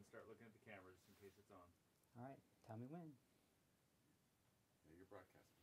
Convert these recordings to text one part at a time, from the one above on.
start looking at the camera just in case it's on. All right, tell me when. Yeah, you're broadcasting.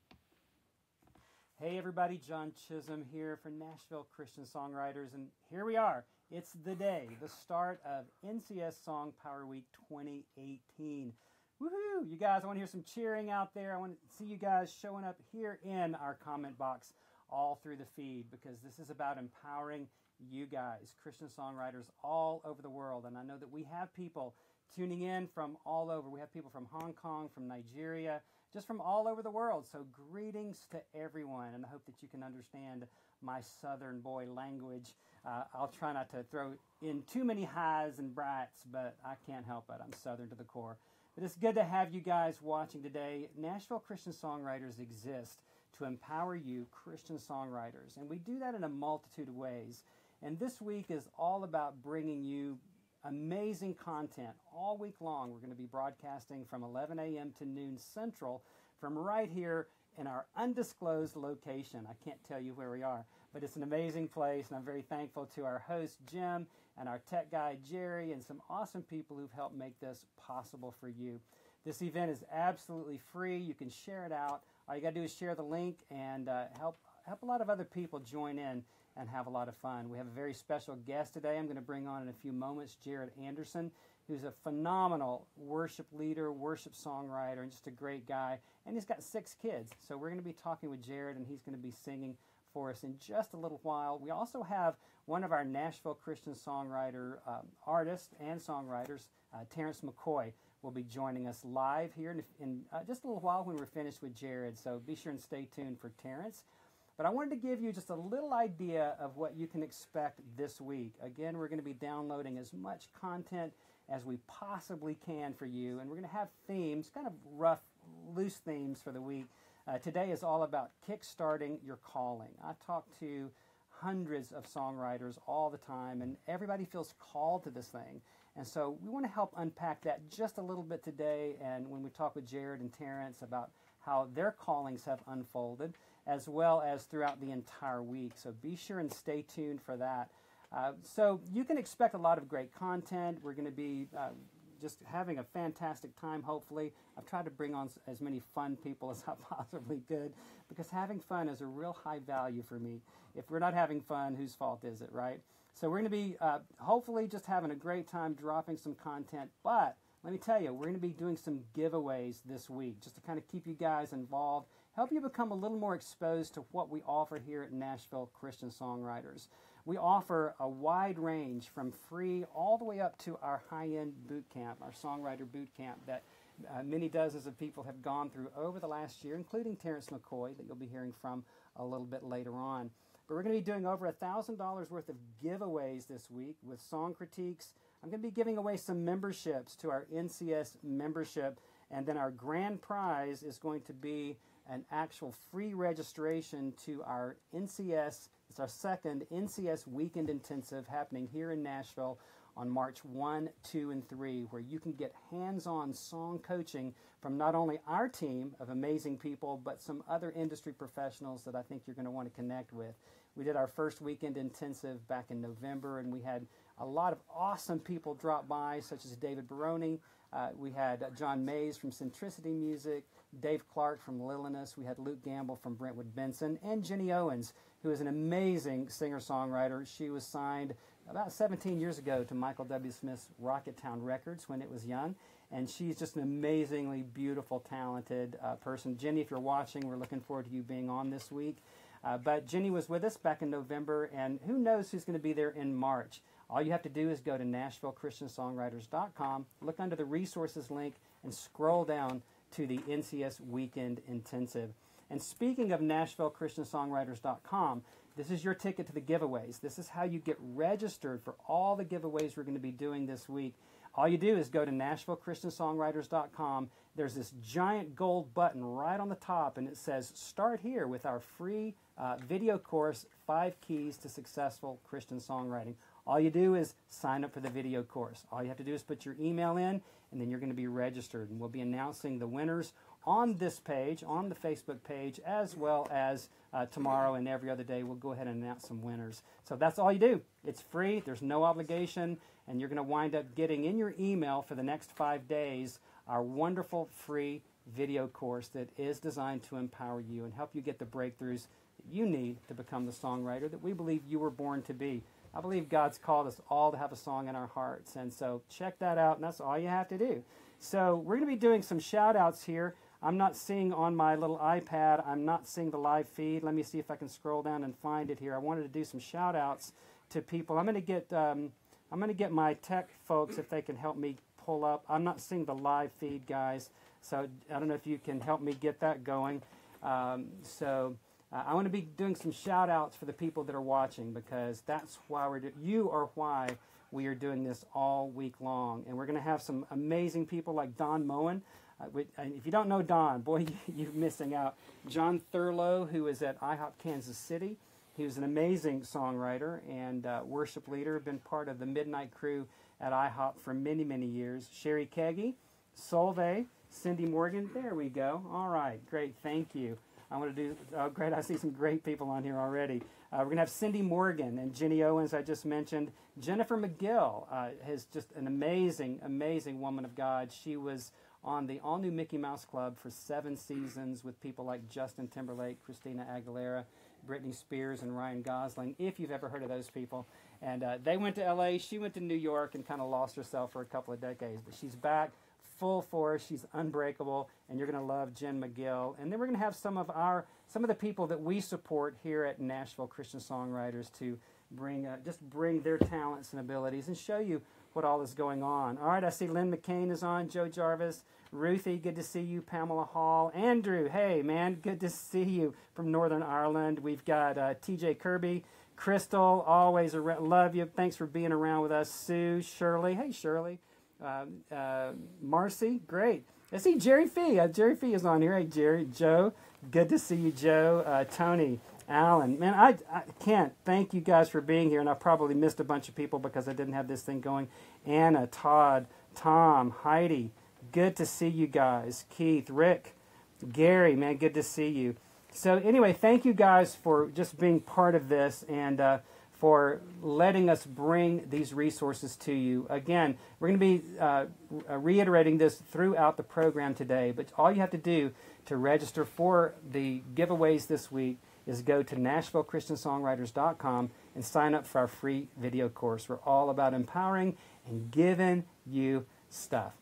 Hey everybody, John Chisholm here for Nashville Christian Songwriters, and here we are. It's the day, the start of NCS Song Power Week 2018. Woohoo! You guys, I want to hear some cheering out there. I want to see you guys showing up here in our comment box all through the feed, because this is about empowering you guys, Christian songwriters all over the world. And I know that we have people tuning in from all over. We have people from Hong Kong, from Nigeria, just from all over the world. So greetings to everyone, and I hope that you can understand my Southern boy language. I'll try not to throw in too many highs and brights, but I can't help it. I'm Southern to the core. But it's good to have you guys watching today. Nashville Christian Songwriters exist to empower you, Christian songwriters, and we do that in a multitude of ways. And this week is all about bringing you amazing content all week long. We're going to be broadcasting from 11 a.m. to noon Central from right here in our undisclosed location. I can't tell you where we are, but it's an amazing place, and I'm very thankful to our host, Jim, and our tech guy, Jerry, and some awesome people who've helped make this possible for you. This event is absolutely free. You can share it out. All you got to do is share the link and help a lot of other people join in and have a lot of fun. We have a very special guest today I'm going to bring on in a few moments, Jared Anderson, who's a phenomenal worship leader, worship songwriter, and just a great guy. And he's got 6 kids. So we're going to be talking with Jared, and he's going to be singing for us in just a little while. We also have one of our Nashville Christian songwriter artists and songwriters, Terrence McCoy, will be joining us live here in just a little while when we're finished with Jared. So be sure and stay tuned for Terrence. But I wanted to give you just a little idea of what you can expect this week. Again, we're going to be downloading as much content as we possibly can for you, and we're going to have themes, kind of rough, loose themes for the week. Today is all about kickstarting your calling. I talk to hundreds of songwriters all the time, and everybody feels called to this thing. And so we want to help unpack that just a little bit today, and when we talk with Jared and Terrence about how their callings have unfolded, as well as throughout the entire week. So be sure and stay tuned for that. So you can expect a lot of great content. We're going to be just having a fantastic time, hopefully. I've tried to bring on as many fun people as I possibly could, because having fun is a real high value for me. If we're not having fun, whose fault is it, right? So we're going to be hopefully just having a great time dropping some content, but let me tell you, we're going to be doing some giveaways this week just to kind of keep you guys involved, help you become a little more exposed to what we offer here at Nashville Christian Songwriters. We offer a wide range from free all the way up to our high-end boot camp, our songwriter boot camp that many dozens of people have gone through over the last year, including Terrence McCoy, that you'll be hearing from a little bit later on. But we're going to be doing over $1,000 worth of giveaways this week with song critiques. I'm going to be giving away some memberships to our NCS membership, and then our grand prize is going to be an actual free registration to our NCS. It's our second NCS Weekend Intensive happening here in Nashville on March 1, 2, and 3, where you can get hands-on song coaching from not only our team of amazing people, but some other industry professionals that I think you're going to want to connect with. We did our first weekend intensive back in November, and we had a lot of awesome people drop by, such as David Baroni. We had John Mays from Centricity Music, Dave Clark from Lillinus. We had Luke Gamble from Brentwood Benson, and Jenny Owens, who is an amazing singer-songwriter. She was signed about 17 years ago to Michael W. Smith's Rocketown Records when it was young, and she's just an amazingly beautiful, talented person. Jenny, if you're watching, we're looking forward to you being on this week. But Jenny was with us back in November, and who knows who's going to be there in March. All you have to do is go to NashvilleChristiansongwriters.com, look under the resources link, and scroll down to the NCS Weekend Intensive. And speaking of NashvilleChristiansongwriters.com, this is your ticket to the giveaways. This is how you get registered for all the giveaways we're going to be doing this week. All you do is go to NashvilleChristiansongwriters.com. There's this giant gold button right on the top, and it says, Start here with our free video course, 5 Keys to Successful Christian Songwriting. All you do is sign up for the video course. All you have to do is put your email in, and then you're going to be registered. And we'll be announcing the winners on this page, on the Facebook page, as well as tomorrow and every other day. We'll go ahead and announce some winners. So that's all you do. It's free. There's no obligation. and you're going to wind up getting in your email for the next 5 days our wonderful free video course that is designed to empower you and help you get the breakthroughs that you need to become the songwriter that we believe you were born to be. I believe God's called us all to have a song in our hearts, and so check that out, and that's all you have to do. So we're going to be doing some shout-outs here. I'm not seeing on my little iPad, I'm not seeing the live feed. Let me see if I can scroll down and find it here. I wanted to do some shout-outs to people. I'm going to get my tech folks if they can help me pull up. I'm not seeing the live feed, guys, so I don't know if you can help me get that going. I want to be doing some shout-outs for the people that are watching, because that's why you are why we are doing this all week long. And we're going to have some amazing people like Don Moen. If you don't know Don, boy, you're missing out. John Thurlow, who is at IHOP Kansas City. He was an amazing songwriter and worship leader, been part of the Midnight Crew at IHOP for many, many years. Sherry Keggy, Solveig, Cindy Morgan. There we go. All right, great, thank you. I want to do, oh great, I see some great people on here already. We're going to have Cindy Morgan and Jenny Owens, I just mentioned. Jennifer McGill is just an amazing, amazing woman of God. She was on the all-new Mickey Mouse Club for 7 seasons with people like Justin Timberlake, Christina Aguilera, Britney Spears, and Ryan Gosling, if you've ever heard of those people. And they went to L.A., she went to New York and kind of lost herself for a couple of decades. But she's back, full force, she's unbreakable, and you're going to love Jen McGill. And then we're going to have some of the people that we support here at Nashville Christian Songwriters to bring their talents and abilities and show you what all is going on. All right, I see Lynn McCain is on, Joe Jarvis, Ruthie, good to see you, Pamela Hall, Andrew, hey man, good to see you from Northern Ireland. We've got TJ Kirby, Crystal, always love you, thanks for being around with us. Sue, Shirley, hey Shirley, Marcy, great. I see Jerry Fee, Jerry Fee is on here, hey Jerry, Joe, good to see you, Joe, Tony, Alan, man, I can't thank you guys for being here, and I probably missed a bunch of people because I didn't have this thing going. Anna, Todd, Tom, Heidi, good to see you guys. Keith, Rick, Gary, man, good to see you. So anyway, thank you guys for just being part of this and for letting us bring these resources to you. Again, we're going to be reiterating this throughout the program today, but all you have to do to register for the giveaways this week is go to NashvilleChristianSongwriters.com and sign up for our free video course. We're all about empowering and giving you stuff.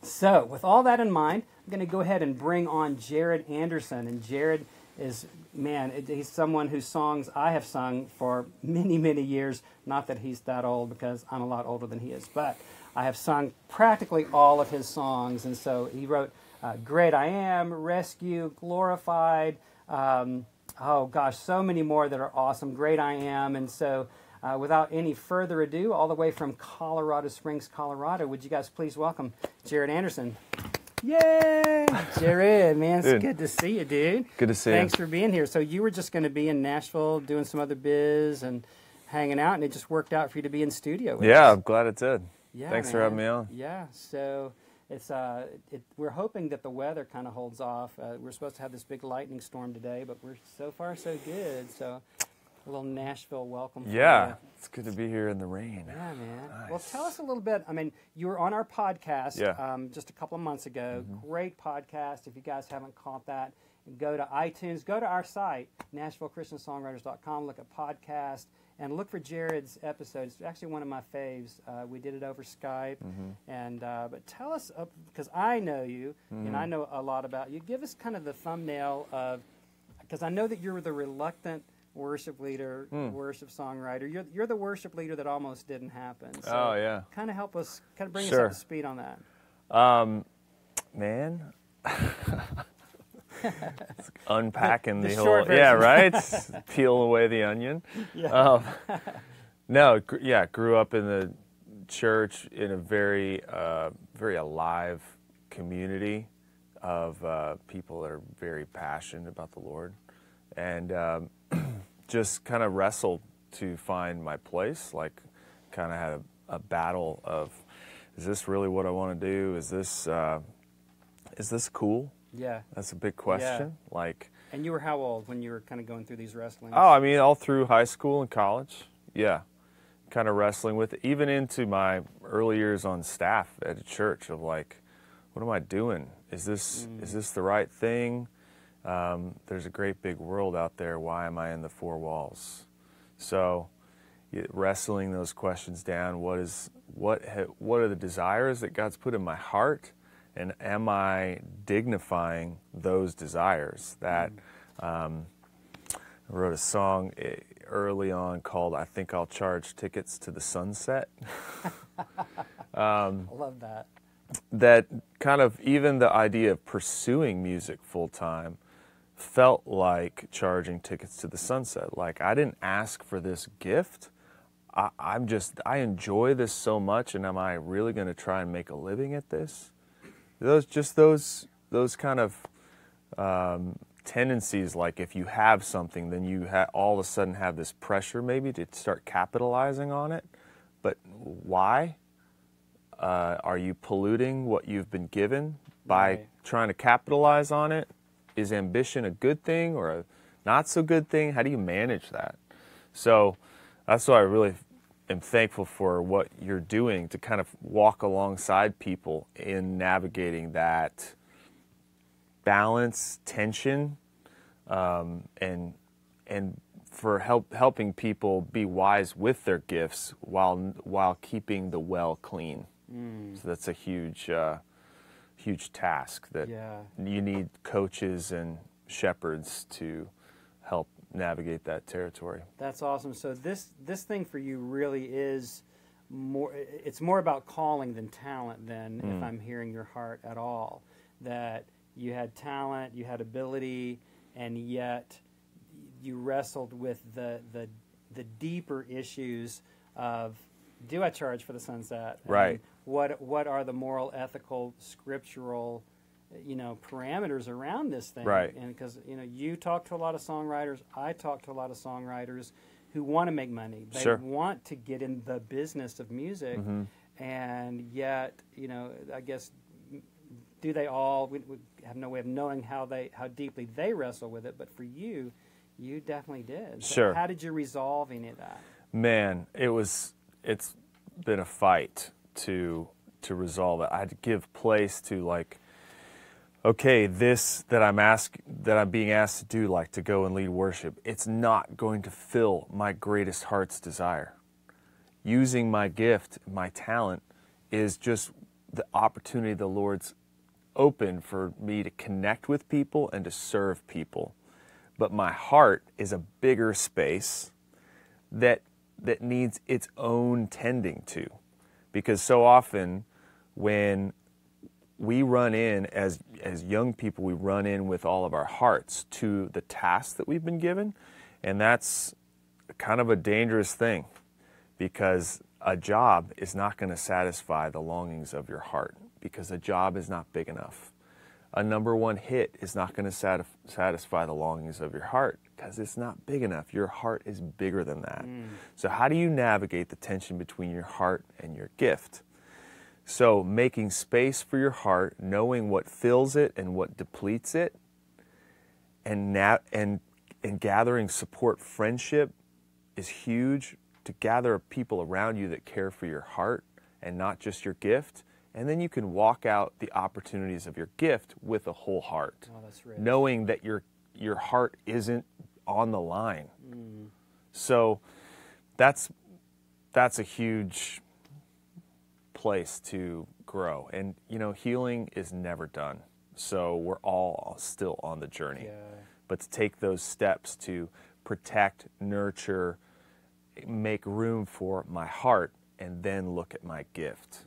So, with all that in mind, I'm going to go ahead and bring on Jared Anderson. And Jared is, man, he's someone whose songs I have sung for many, many years. Not that he's that old, because I'm a lot older than he is, but I have sung practically all of his songs. And so he wrote Great I Am, Rescue, Glorified, oh gosh, so many more that are awesome. Great I Am. And so without any further ado, all the way from Colorado Springs, Colorado, would you guys please welcome Jared Anderson. Yay! Jared, man, it's good to see you, dude. Good to see you. Thanks for being here. So you were just going to be in Nashville doing some other biz and hanging out, and it just worked out for you to be in studio with us. I'm glad it did. Yeah, Thanks for having me on. Yeah, so it's we're hoping that the weather kind of holds off. We're supposed to have this big lightning storm today, but we're so far so good. So a little Nashville welcome. Yeah, it's good to be here in the rain. Yeah, man. Nice. Well, tell us a little bit. I mean, you were on our podcast just a couple of months ago. Mm-hmm. Great podcast. If you guys haven't caught that, go to iTunes, go to our site, NashvilleChristianSongwriters.com, look at podcast, and look for Jared's episode. It's actually one of my faves. We did it over Skype. And but tell us, because I know you, and I know a lot about you, give us kind of the thumbnail of, because I know that you're the reluctant worship leader, worship songwriter. You're the worship leader that almost didn't happen. So kind of help us, kind of bring us up to speed on that. Man. Unpacking the whole, short version. right? Peel away the onion. Grew up in the church in a very, very alive community of people that are very passionate about the Lord, and just kind of wrestled to find my place. Like, kind of had a battle of, is this really what I want to do? Is this cool? Yeah. That's a big question. Yeah. Like, and you were how old when you were kind of going through these wrestlings? Oh, I mean, all through high school and college. Yeah. kind of wrestling with it, even into my early years on staff at a church of like, what am I doing? Is this the right thing? There's a great big world out there. Why am I in the four walls? So wrestling those questions down. What are the desires that God's put in my heart? And am I dignifying those desires? That I wrote a song early on called "I Think I'll Charge Tickets to the Sunset." I love that. That kind of, even the idea of pursuing music full time felt like charging tickets to the sunset. Like, I didn't ask for this gift. I enjoy this so much, and am I really going to try and make a living at this? Those kind of tendencies, like if you have something, then you all of a sudden have this pressure maybe to start capitalizing on it. But why? Are you polluting what you've been given by trying to capitalize on it? Is ambition a good thing or a not so good thing? How do you manage that? So that's why I really am thankful for what you're doing to kind of walk alongside people in navigating that balance, tension, and for helping people be wise with their gifts while keeping the well clean. So that's a huge task that you need coaches and shepherds to help navigate that territory. That's awesome. So this thing for you really is more. It's more about calling than talent. Then, if I'm hearing your heart at all, that you had talent, you had ability, and yet you wrestled with the deeper issues of, do I charge for the sunset? Right. And what are the moral, ethical, scriptural, parameters around this thing? Right. And because you talk to a lot of songwriters, I talk to a lot of songwriters who want to make money. They want to get in the business of music, and yet I guess, do they all? We have no way of knowing how deeply they wrestle with it. But for you, you definitely did. So Sure. How did you resolve any of that? Man, it's been a fight to resolve it. I had to give place to, like, okay, this that I'm being asked to do, like to go and lead worship, it's not going to fill my greatest heart's desire. Using my gift, my talent, is just the opportunity the Lord's opened for me to connect with people and to serve people. But my heart is a bigger space that needs its own tending to. Because so often when we run in, as young people, we run in with all of our hearts to the task that we've been given, and that's kind of a dangerous thing, because a job is not going to satisfy the longings of your heart, because a job is not big enough. A number one hit is not going to satisfy the longings of your heart, because it's not big enough. Your heart is bigger than that. So how do you navigate the tension between your heart and your gift? So making space for your heart, knowing what fills it and what depletes it, and gathering support friendship is huge, to gather people around you that care for your heart and not just your gift. And then you can walk out the opportunities of your gift with a whole heart, knowing that your heart isn't on the line. So that's a huge place to grow. And healing is never done. So we're all still on the journey. But to take those steps to protect, nurture, make room for my heart, and then look at my gift.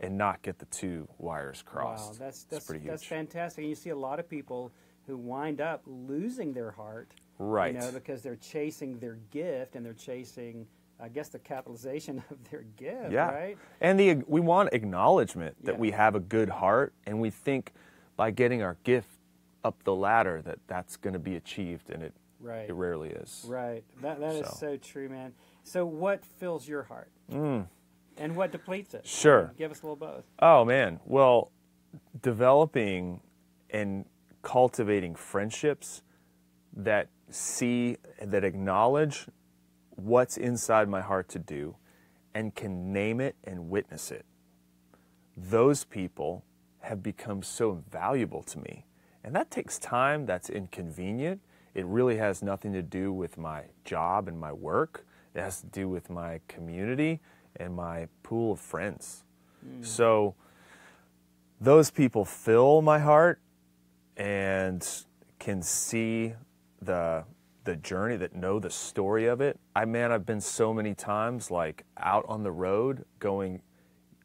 And not get the two wires crossed. Wow, that's pretty huge. That's fantastic. And you see a lot of people who wind up losing their heart, right? Because they're chasing their gift, and they're chasing, I guess, the capitalization of their gift, right? And we want acknowledgement that we have a good heart, and we think by getting our gift up the ladder that's going to be achieved, and it rarely is. Right. That is so true, man. So what fills your heart? And what depletes it? Sure. Give us a little both. Oh, man. Well, developing and cultivating friendships that acknowledge what's inside my heart to do, and can name it and witness it. Those people have become so valuable to me. And that takes time, that's inconvenient. It really has nothing to do with my job and my work. It has to do with my community and my pool of friends. So those people fill my heart and can see the journey, that know the story of it. I've been so many times like out on the road going,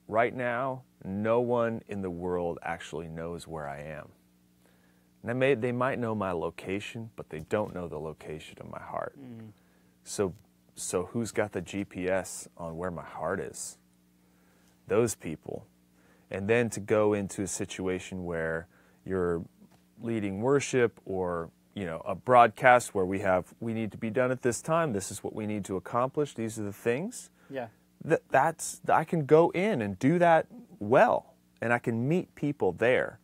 right now, no one in the world actually knows where I am. And they might know my location, but they don't know the location of my heart. So who's got the GPS on where my heart is? Those people. And then to go into a situation where you're leading worship or a broadcast where we need to be done at this time. This is what we need to accomplish. These are the things. Yeah. I can go in and do that well, and I can meet people there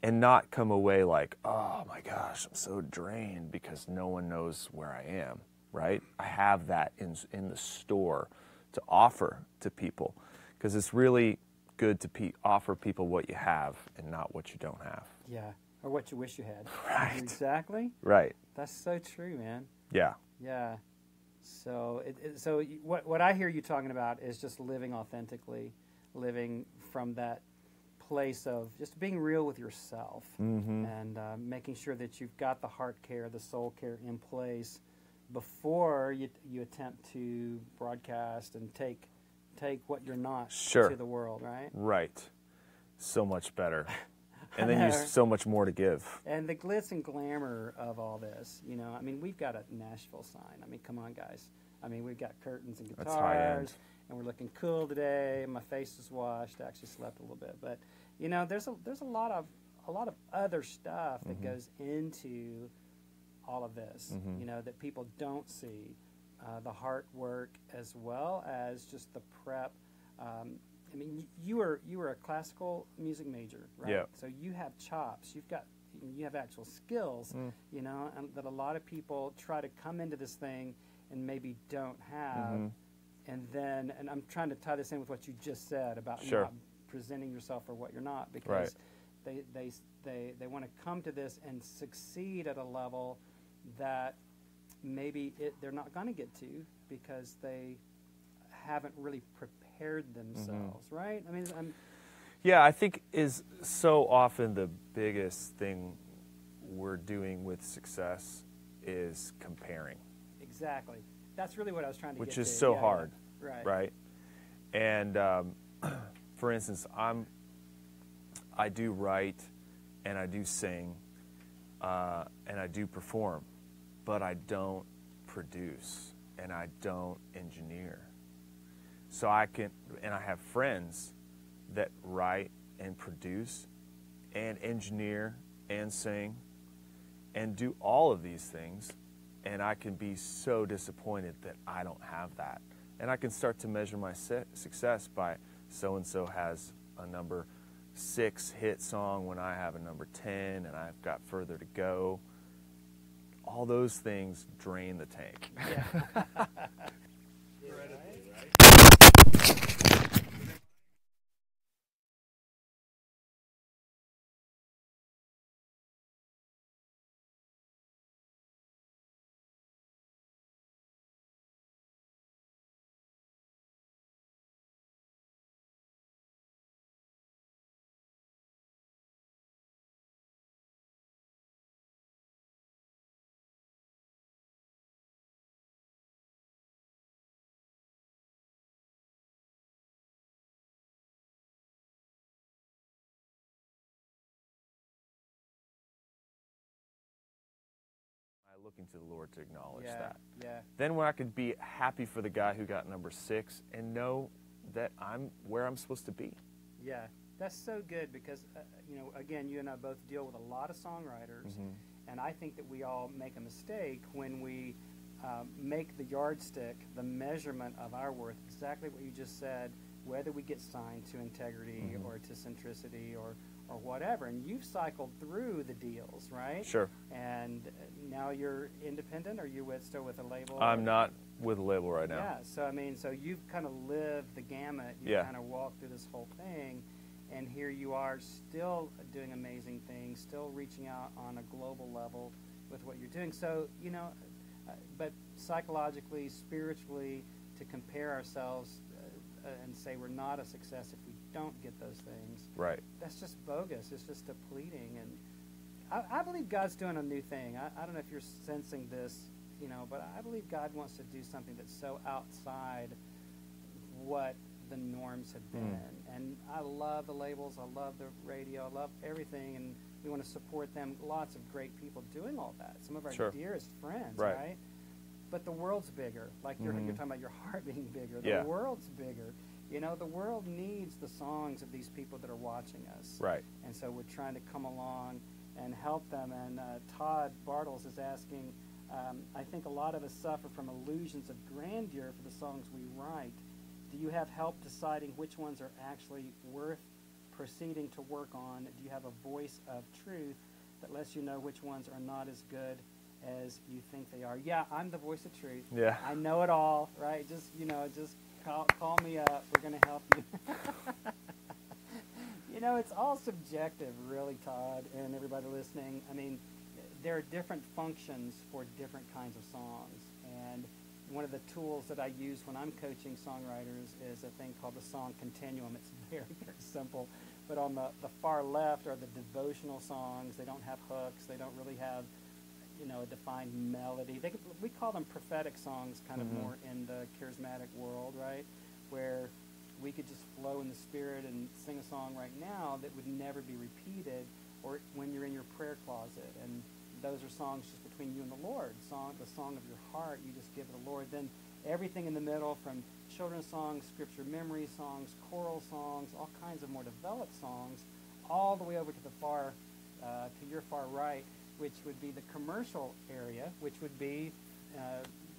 and not come away like, oh my gosh, I'm so drained because no one knows where I am, right? I have that in the store to offer to people, because it's really good to offer people what you have and not what you don't have. Yeah. Or what you wish you had. Right. Exactly. Right. That's so true, man. Yeah. Yeah. So what I hear you talking about is just living authentically, living from that place of just being real with yourself, and making sure that you've got the heart care, the soul care in place before you attempt to broadcast and take what you're not to the world, right? Right. So much better. And then you have so much more to give. And the glitz and glamour of all this, we've got a Nashville sign. come on, guys. We've got curtains and That's high end. guitars, and we're looking cool today. My face is washed. I actually slept a little bit, but there's a lot of other stuff that goes into all of this. That people don't see, the hard work as well as just the prep. You were a classical music major, right? Yeah. So you have chops. You have actual skills, and that a lot of people try to come into this thing and maybe don't have. And I'm trying to tie this in with what you just said about not presenting yourself for what you're not, because they want to come to this and succeed at a level that maybe they're not going to get to because they haven't really prepared themselves, right? I think is so often the biggest thing we're doing with success is comparing. Exactly. That's really what I was trying to get to. Which is so hard, right? And for instance, I do write and I do sing and I do perform, but I don't produce and I don't engineer. So I have friends that write and produce and engineer and sing and do all of these things, and I can be so disappointed that I don't have that. And I can start to measure my success by so-and-so has a number 6 hit song when I have a number 10 and I've got further to go. All those things drain the tank. Yeah. Looking to the Lord to acknowledge that. Yeah. Then when I could be happy for the guy who got number 6 and know that I'm where I'm supposed to be. Yeah, that's so good because, again, you and I both deal with a lot of songwriters, and I think that we all make a mistake when we make the yardstick, the measurement of our worth, exactly what you just said, whether we get signed to integrity or to centricity or whatever. And you've cycled through the deals, right? Sure. And now you're independent? Are you still with a label? I'm not with a label right now. Yeah, so I mean, so you've kind of lived the gamut. You've kind of walked through this whole thing, and here you are still doing amazing things, still reaching out on a global level with what you're doing. So, you know, but psychologically, spiritually, to compare ourselves and say we're not a success if we don't get those things, right? That's just bogus. It's just depleting. And I believe God's doing a new thing. I don't know if you're sensing this, you know, but I believe God wants to do something that's so outside what the norms have been. And I love the labels. I love the radio. I love everything. And we want to support them. Lots of great people doing all that. Some of our dearest friends, right? But the world's bigger. Like you're talking about your heart being bigger. The world's bigger. You know, the world needs the songs of these people that are watching us. Right. And so we're trying to come along and help them. And Todd Bartles is asking, I think a lot of us suffer from illusions of grandeur for the songs we write. Do you have help deciding which ones are actually worth proceeding to work on? Do you have a voice of truth that lets you know which ones are not as good as you think they are? Yeah, I'm the voice of truth. Yeah. I know it all, right? Just, you know, just call me up. We're going to help you. You know, it's all subjective, really, Todd, and everybody listening. I mean, there are different functions for different kinds of songs. And one of the tools that I use when I'm coaching songwriters is a thing called the song continuum. It's very, very simple. But on the far left are the devotional songs. They don't have hooks. They don't really have, you know, a defined melody. We call them prophetic songs, kind of more in the charismatic world, right? Where we could just flow in the Spirit and sing a song right now that would never be repeated, or when you're in your prayer closet. And those are songs just between you and the Lord. The song of your heart, you just give it the Lord. Then everything in the middle, from children's songs, scripture memory songs, choral songs, all kinds of more developed songs, all the way over to the far, to your far right, which would be the commercial area, which would be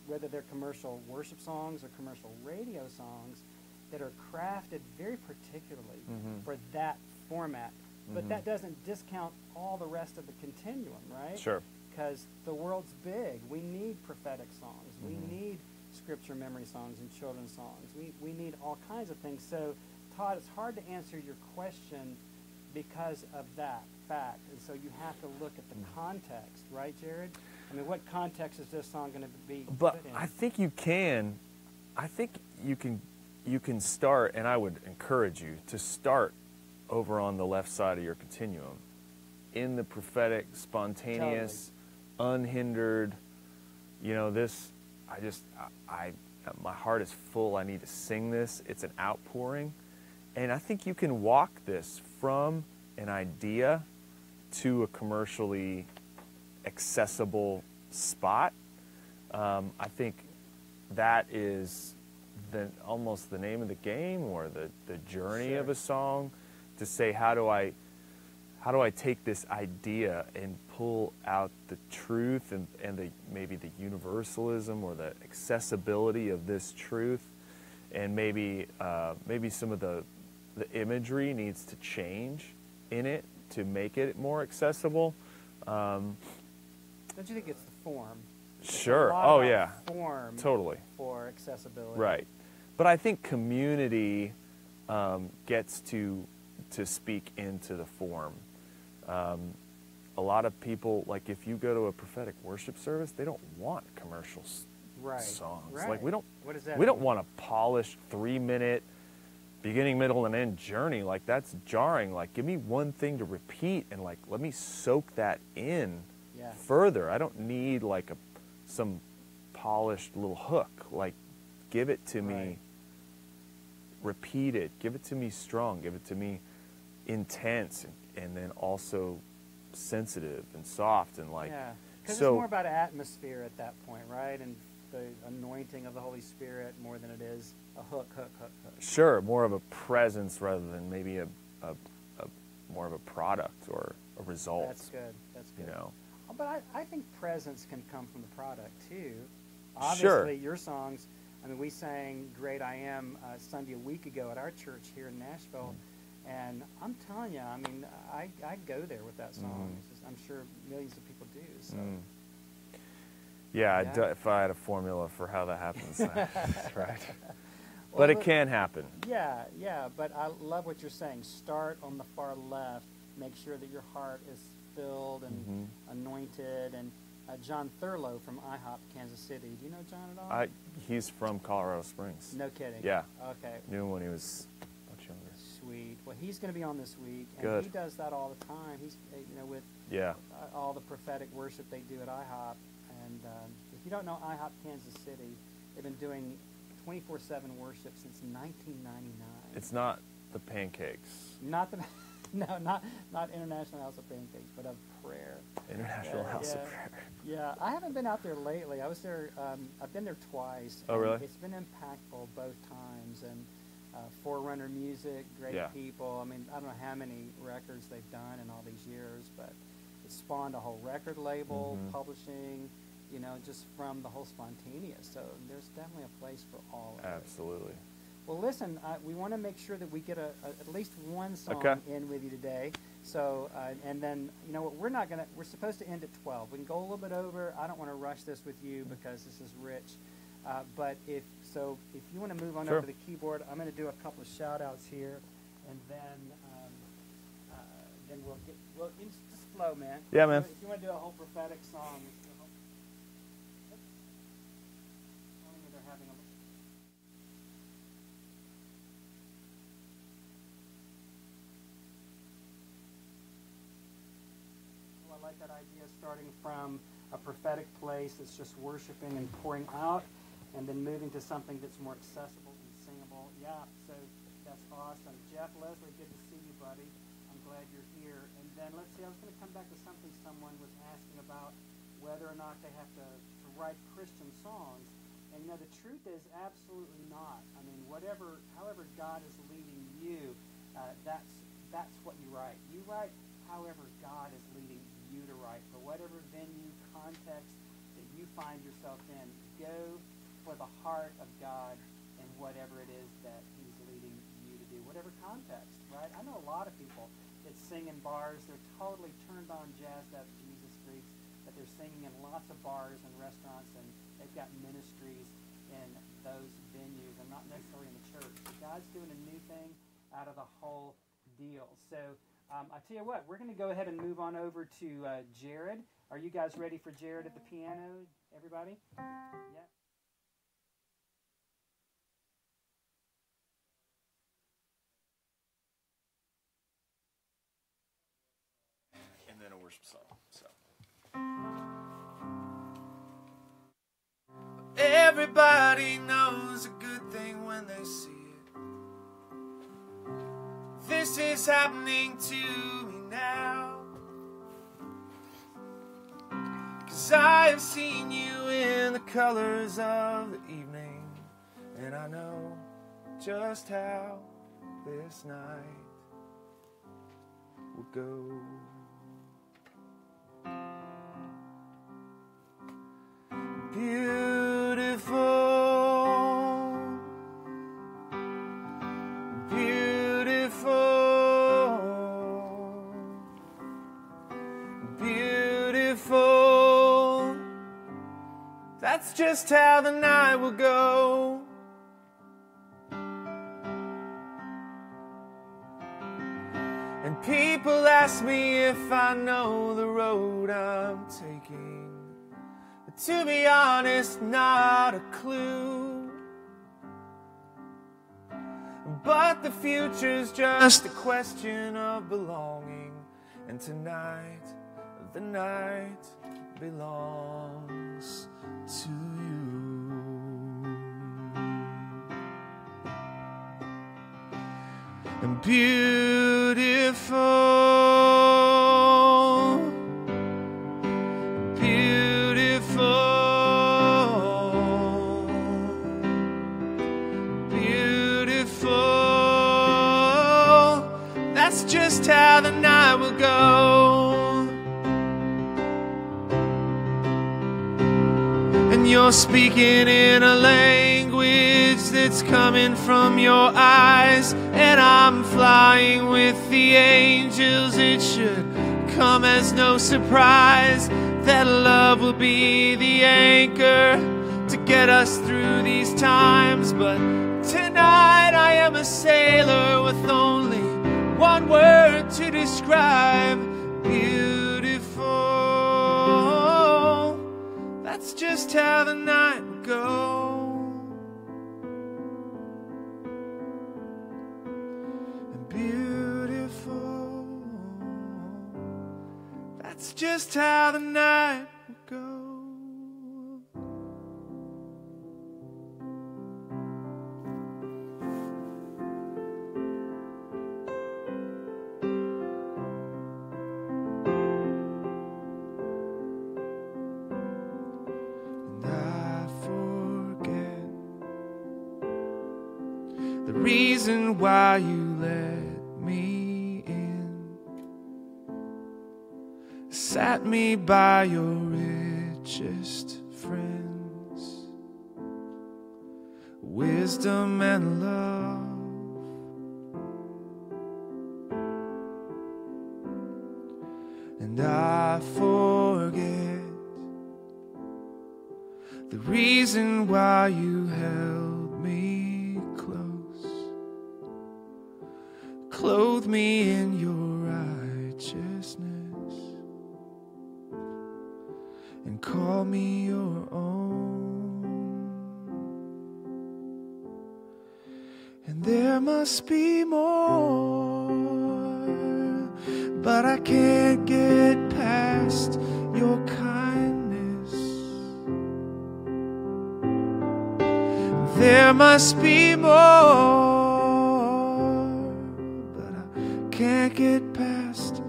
whether they're commercial worship songs or commercial radio songs that are crafted very particularly for that format. But that doesn't discount all the rest of the continuum, right? Sure. Because the world's big. We need prophetic songs. We need scripture memory songs and children's songs. We need all kinds of things. So, Todd, it's hard to answer your question because of that fact. And so you have to look at the context, right, Jared? I mean, what context is this song going to be But put in? I think you can. I think you can start, and I would encourage you to start over on the left side of your continuum, in the prophetic, spontaneous, unhindered. You know, this. My heart is full. I need to sing this. It's an outpouring, and I think you can walk this from an idea to a commercially accessible spot. I think that is almost the name of the game, or the journey of a song, to say, how do I take this idea and pull out the truth and maybe the universalism or the accessibility of this truth, and maybe some of the imagery needs to change in it to make it more accessible. Don't you think it's the form? Sure. Oh yeah. Form. Totally. For accessibility. Right. But I think community gets to speak into the form. A lot of people, like if you go to a prophetic worship service, they don't want commercial songs. Right. Like we don't mean? Want a polished 3-minute beginning, middle, and end journey. Like that's jarring. Like give me one thing to repeat and like let me soak that in further. I don't need like some polished little hook. Like give it to me, repeat it, give it to me strong, give it to me intense, and then also sensitive and soft and like. Yeah, because it's more about atmosphere at that point, right? And the anointing of the Holy Spirit more than it is a hook. Sure, more of a presence rather than maybe a more of a product or a result. That's good. You know. But I think presence can come from the product too. Obviously, your songs. I mean, we sang "Great I Am" Sunday a week ago at our church here in Nashville. And I'm telling you, I mean, I go there with that song. It's just, I'm sure millions of people do. So. Yeah, Yeah. if I had a formula for how that happens, that's right. Well, But it can happen. Yeah, yeah, but I love what you're saying. Start on the far left. Make sure that your heart is filled and anointed. And John Thurlow from IHOP Kansas City. Do you know John at all? He's from Colorado Springs. No kidding. Yeah. Okay. Knew him when he was much younger. Sweet. Well, he's going to be on this week, and Good. he does that all the time. He's, with all the prophetic worship they do at IHOP. And if you don't know IHOP Kansas City, they've been doing 24/7 worship since 1999. It's not the pancakes. Not the, no, not International House of Pancakes, but of Prayer. International House of yeah. Prayer. Yeah, I haven't been out there lately. I was there. I've been there twice. Oh, really? It's been impactful both times, and Forerunner Music, great people. I mean, I don't know how many records they've done in all these years, but it spawned a whole record label, publishing. Just from the whole spontaneous. So there's definitely a place for all of it. Absolutely. Well, listen, we want to make sure that we get at least one song in with you today. So, and then, what, we're supposed to end at 12. We can go a little bit over. I don't want to rush this with you because this is rich. But if you want to move on over to the keyboard, I'm going to do a couple of shout outs here. And then we'll just flow, man. Yeah, man. If you want to do a whole prophetic song, I like that idea, starting from a prophetic place that's just worshiping and pouring out, and then moving to something that's more accessible and singable. Yeah, so that's awesome. Jeff, Leslie, good to see you, buddy. I'm glad you're here. And then let's see, I was going to come back to something someone was asking about, whether or not they have to write Christian songs. And the truth is absolutely not. I mean, however God is leading you, that's what you write. You write however God is leading you to write, for whatever venue, context that you find yourself in. Go for the heart of God and whatever it is that He's leading you to do, whatever context, right? I know a lot of people that sing in bars. They're totally turned on, jazzed up Jesus freaks, but they're singing in lots of bars and restaurants, and they've got ministries in those venues and not necessarily in the church. But God's doing a new thing out of the whole deal. So I tell you what, we're going to go ahead and move on over to Jared. Are you guys ready for Jared at the piano, everybody? Yeah. And then a worship song. So. Everybody knows a good thing when they see it. This is happening to me now, 'cause I have seen you in the colors of the evening, and I know just how this night will go. Beautiful, beautiful, beautiful. That's just how the night will go. And people ask me if I know the road I'm taking. To be honest, not a clue. But the future's just a question of belonging. And tonight, the night belongs to you. And beautiful, just how the night will go. And you're speaking in a language that's coming from your eyes, and I'm flying with the angels. It should come as no surprise that love will be the anchor to get us through these times. But tonight I am a sailor with only one word to describe: beautiful. That's just how the night will go. And beautiful, that's just how the night will go. Reason why you let me in, sat me by your richest friends, wisdom and love. And I forget the reason why you held me, clothe me in your righteousness, and call me your own. And there must be more, but I can't get past your kindness. There must be more, can't get past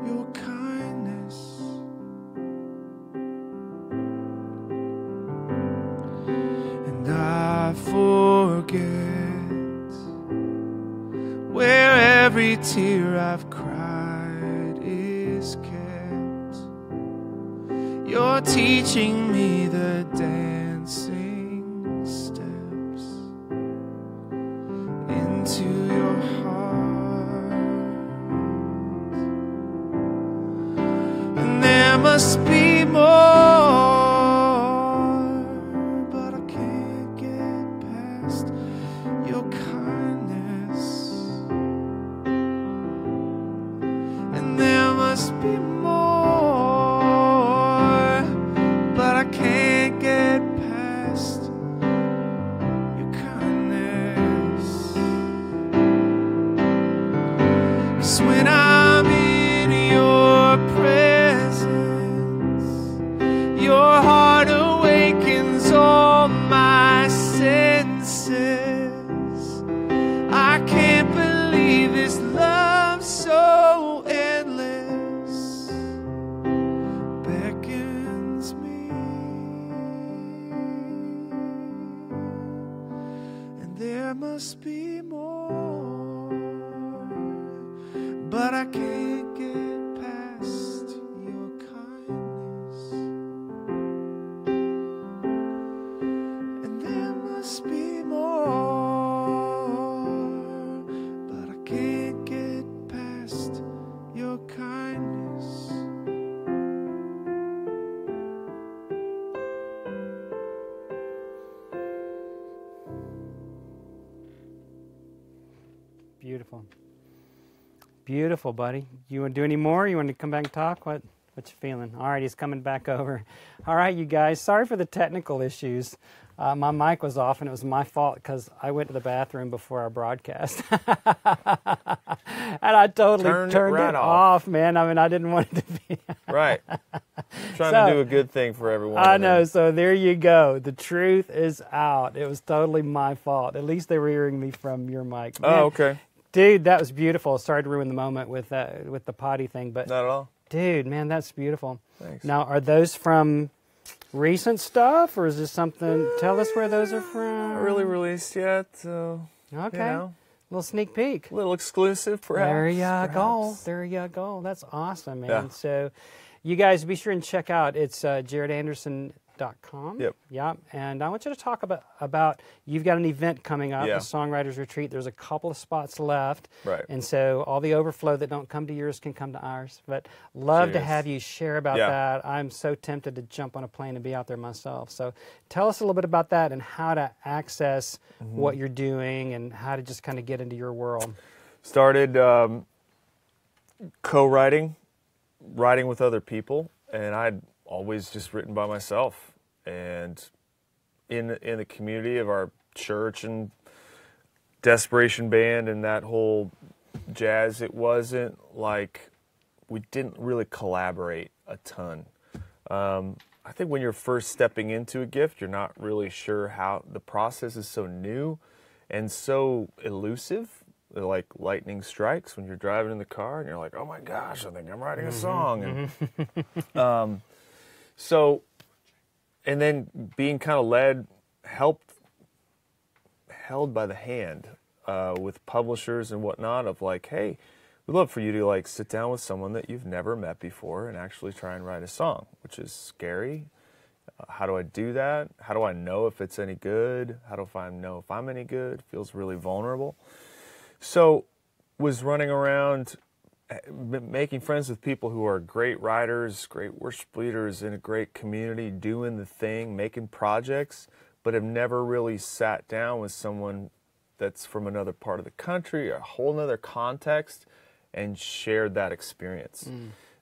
your kindness. And I forget where every tear I've cried is kept. You're teaching me the dancing steps into your heart. There must be more, but I can't get past your kindness. And there must be more, but I can't get past your kindness. 'Cause when I'm in your presence, your heart awakens all my senses. I can't believe this love so endless beckons me. And there must be more, but I can't get past your kindness. And there must be more, but I can't get past your kindness. Beautiful. Beautiful, buddy. You want to do any more? You want to come back and talk? What you feeling? All right, he's coming back over. All right, you guys. Sorry for the technical issues. My mic was off, and it was my fault because I went to the bathroom before our broadcast. And I totally turned it off, man. I mean, I didn't want it to be. Right. Trying to do a good thing for everyone. I know. So there you go. The truth is out. It was totally my fault. At least they were hearing me from your mic. Man, oh, okay. Dude, that was beautiful. Sorry to ruin the moment with the potty thing, but not at all. Dude, man, that's beautiful. Thanks. Now, are those from recent stuff, or is this something? Tell us where those are from. Not really released yet, so okay. You know. Little sneak peek. A little exclusive, perhaps. There you go. Perhaps. There you go. That's awesome, man. Yeah. So, you guys be sure and check out. It's Jared Anderson SongPowerWeek2018.com. Yep. Yeah. And I want you to talk about you've got an event coming up, Yeah. the Songwriters Retreat. There's a couple of spots left. Right. And so all the overflow that don't come to yours can come to ours. But love to Cheers. have you share about Yeah. that. I'm so tempted to jump on a plane and be out there myself. So tell us a little bit about that and how to access what you're doing and how to just kind of get into your world. Started co-writing, writing with other people, and I'd always just written by myself. And in the community of our church and Desperation Band and that whole jazz, it wasn't like we didn't really collaborate a ton. I think when you're first stepping into a gift, you're not really sure how the process is so new and so elusive. Like lightning strikes when you're driving in the car and you're like, oh my gosh, I think I'm writing a song. And so, and then being kind of held by the hand with publishers and whatnot of like, hey, we'd love for you to like sit down with someone that you've never met before and actually try and write a song, which is scary. How do I do that? How do I know if it's any good? How do I know if I'm any good? Feels really vulnerable. So was running around making friends with people who are great writers, great worship leaders in a great community, doing the thing, making projects, but have never really sat down with someone that's from another part of the country, a whole nother context, and shared that experience.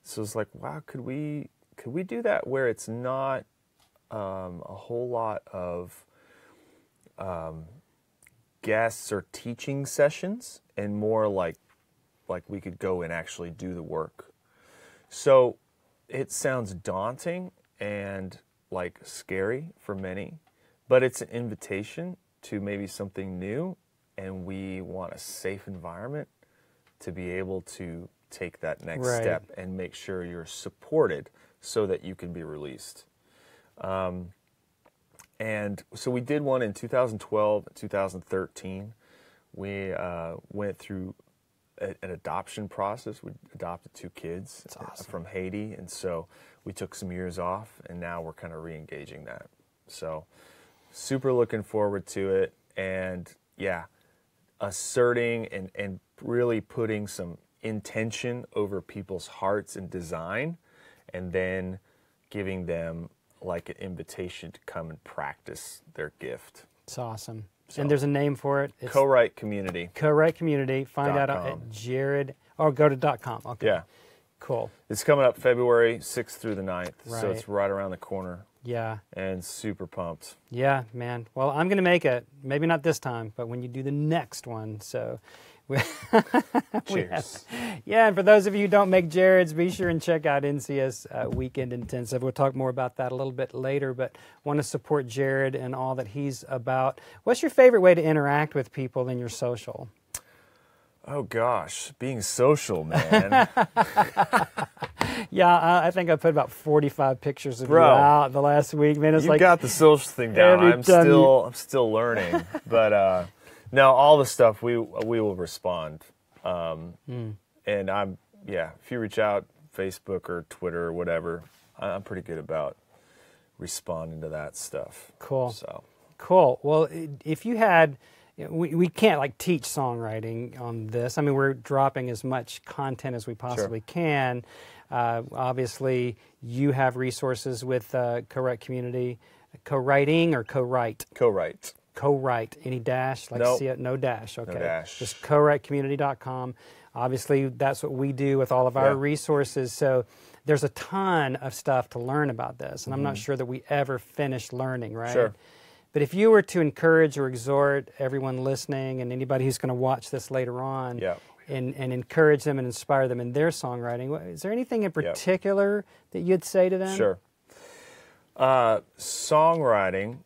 So it's like, wow, could we do that where it's not a whole lot of guests or teaching sessions, and more like we could go and actually do the work. So it sounds daunting and like scary for many, but it's an invitation to maybe something new, and we want a safe environment to be able to take that next step and make sure you're supported so that you can be released. And so we did one in 2012, 2013. We went through an adoption process. We adopted 2 kids from Haiti, and so we took some years off, and now we're kind of re-engaging that. So super looking forward to it, and yeah, asserting and really putting some intention over people's hearts and design, and then giving them like an invitation to come and practice their gift. It's awesome. So, and there's a name for it. It's Co-Write Community. Co-Write Community. Find out .com. at Jared, or go to .com. Okay. Yeah. Cool. It's coming up February 6th through the 9th, so Right. it's right around the corner, Yeah. and super pumped. Yeah, man. Well, I'm going to make it. Maybe not this time, but when you do the next one. So, Cheers. Yeah, and for those of you who don't make Jared's, be sure and check out NCS Weekend Intensive. We'll talk more about that a little bit later, but want to support Jared and all that he's about. What's your favorite way to interact with people in your social? Oh gosh, being social, man. Yeah, I think I put about 45 pictures of Bro, you out the last week, man. It's You like got the social thing down. every I'm time still learning, but no, all the stuff we will respond. And if you reach out, Facebook or Twitter or whatever, I'm pretty good about responding to that stuff. Cool. So Cool. Well, if you had, we can't like teach songwriting on this. I mean, we're dropping as much content as we possibly can. Obviously, you have resources with Co-Write Community. Co-writing or co-write? Co-write. Co-write. Any dash? Like Nope. see it? No dash. Okay. No dash. Just co-writecommunity.com. Obviously, that's what we do with all of our resources. So there's a ton of stuff to learn about this, and I'm not sure that we ever finish learning, right? Sure. But if you were to encourage or exhort everyone listening and anybody who's going to watch this later on, and encourage them and inspire them in their songwriting, is there anything in particular that you'd say to them? Sure. Songwriting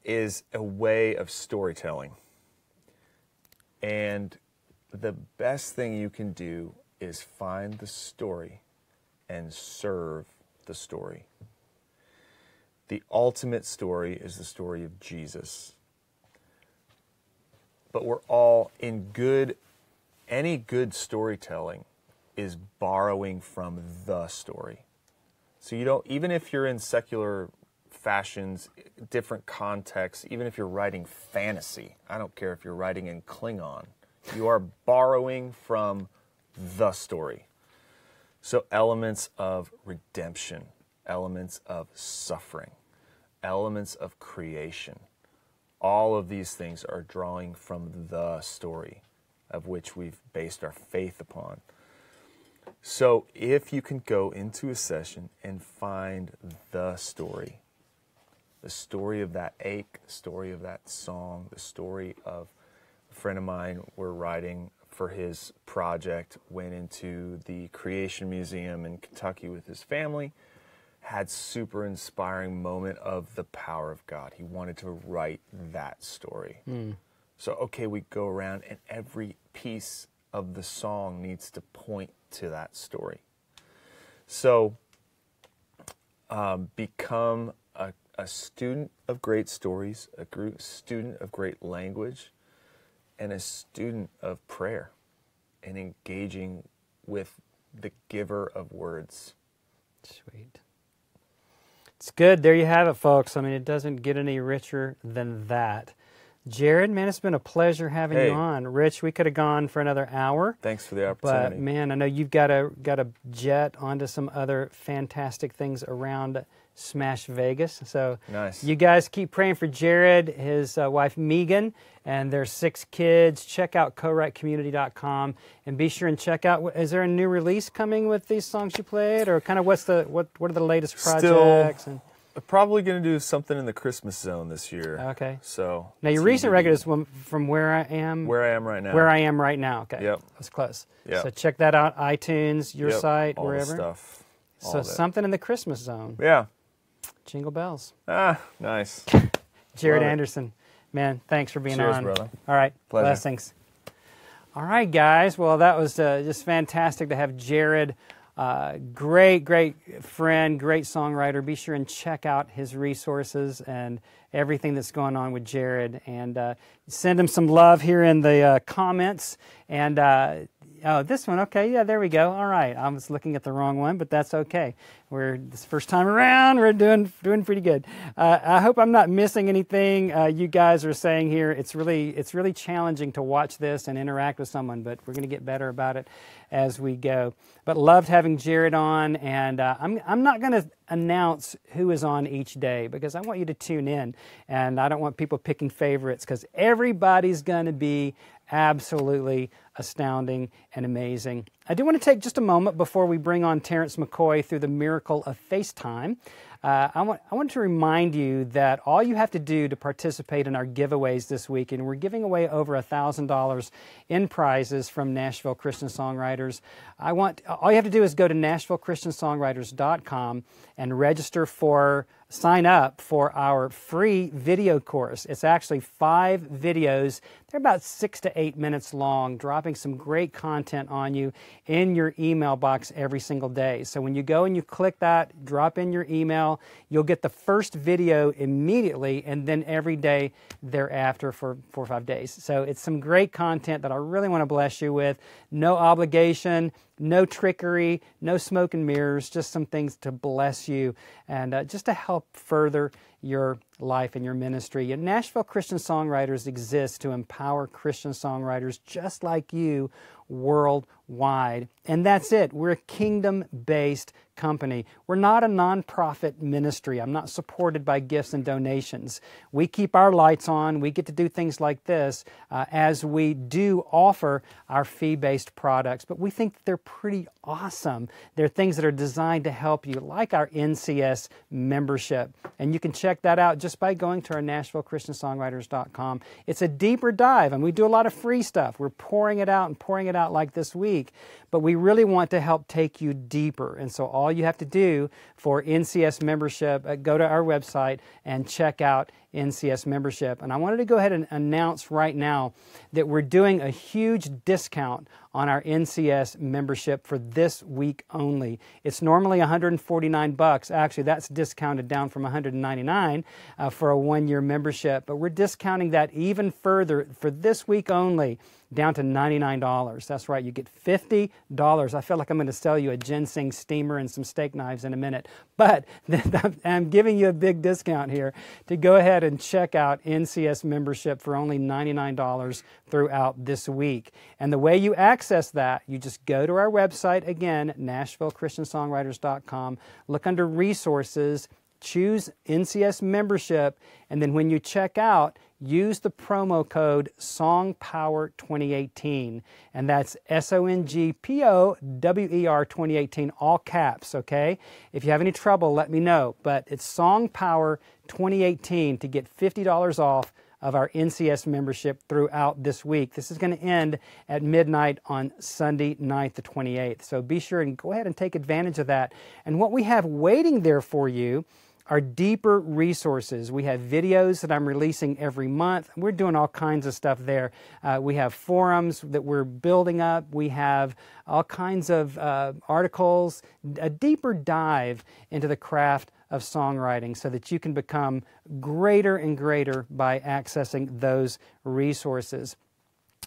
is a way of storytelling. And the best thing you can do is find the story and serve the story. The ultimate story is the story of Jesus. But we're all any good storytelling is borrowing from the story. So you don't, even if you're in secular fashions, different contexts, even if you're writing fantasy, I don't care if you're writing in Klingon, you are borrowing from the story. So elements of redemption, elements of suffering, elements of creation, all of these things are drawing from the story of which we've based our faith upon. So if you can go into a session and find the story of that ache, the story of that song, the story of a friend of mine, we're writing for his project, went into the Creation Museum in Kentucky with his family, had super inspiring moment of the power of God. He wanted to write that story. So, okay, we go around and every piece of the song needs to point to that story. So, become a student of great stories, a student of great language, and a student of prayer and engaging with the giver of words. Sweet. It's good. There you have it, folks. I mean, it doesn't get any richer than that. Jared, man, it's been a pleasure having you on. Rich, we could have gone for another hour. Thanks for the opportunity. But, man, I know you've got to jet onto some other fantastic things around Smash Vegas. So nice. You guys keep praying for Jared, his wife Megan, and their 6 kids. Check out co-writecommunity.com and be sure and check out, is there a new release coming with these songs you played, or kind of what are the latest projects? Still probably going to do something in the Christmas zone this year. Okay. So now your recent record is from Where I Am. Where I Am Right Now. Where I Am Right Now. Okay. Yep. That's close. Yep. So check that out. iTunes, your site, all wherever. The stuff. So something in the Christmas zone. Yeah. Jingle bells. Ah, nice. Jared Anderson, man, thanks for being Cheers, on. brother. All right. Pleasure. Blessings. All right, guys. Well, that was just fantastic to have Jared. Great friend, great songwriter. Be sure and check out his resources and everything that's going on with Jared. And send him some love here in the comments. And oh, this one. Okay, yeah, there we go. All right. I was looking at the wrong one, but that's okay. This first time around, we're doing pretty good. I hope I'm not missing anything you guys are saying here. It's really challenging to watch this and interact with someone, but we're going to get better about it as we go. But loved having Jared on, and I'm not going to announce who is on each day because I want you to tune in, and I don't want people picking favorites because everybody's going to be absolutely astounding and amazing. I do want to take just a moment before we bring on Terrence McCoy through the miracle of FaceTime. I want to remind you that all you have to do to participate in our giveaways this week, and we're giving away over $1,000 in prizes from Nashville Christian Songwriters. All you have to do is go to NashvilleChristiansongwriters.com and sign up for our free video course. It's actually 5 videos. They're about 6 to 8 minutes long, dropping some great content on you in your email box every single day. So when you go and you click that, drop in your email, you'll get the first video immediately and then every day thereafter for 4 or 5 days. So it's some great content that I really want to bless you with. No obligation, no trickery, no smoke and mirrors, just some things to bless you and just to help further your life and your ministry. And Nashville Christian Songwriters exists to empower Christian songwriters just like you worldwide. And that's it. We're a kingdom-based company. We're not a nonprofit ministry. I'm not supported by gifts and donations. We keep our lights on. We get to do things like this as we do offer our fee-based products. But we think that they're pretty awesome. They're things that are designed to help you, like our NCS membership. And you can check that out just by going to our NashvilleChristiansongwriters.com. It's a deeper dive, and we do a lot of free stuff. We're pouring it out like this week. But we really want to help take you deeper. And so all you have to do for NCS membership, go to our website and check out NCS membership. And I wanted to go ahead and announce right now that we're doing a huge discount on our NCS membership for this week only. It's normally $149. Actually, that's discounted down from $199 for a 1-year membership. But we're discounting that even further for this week only, down to $99. That's right, you get $50. I feel like I'm going to sell you a ginseng steamer and some steak knives in a minute, but I'm giving you a big discount here to go ahead and check out NCS membership for only $99 throughout this week. And the way you access that, you just go to our website again, NashvilleChristianSongwriters.com, look under resources, choose NCS membership, and then when you check out, use the promo code SongPower2018, and that's SONGPOWER 2018, all caps, okay? If you have any trouble, let me know, but it's SongPower2018 to get $50 off of our NCS membership throughout this week. This is going to end at midnight on Sunday night, the 28th, so be sure and go ahead and take advantage of that. And what we have waiting there for you are deeper resources. We have videos that I'm releasing every month. We're doing all kinds of stuff there. We have forums that we're building up. We have all kinds of articles, a deeper dive into the craft of songwriting so that you can become greater and greater by accessing those resources.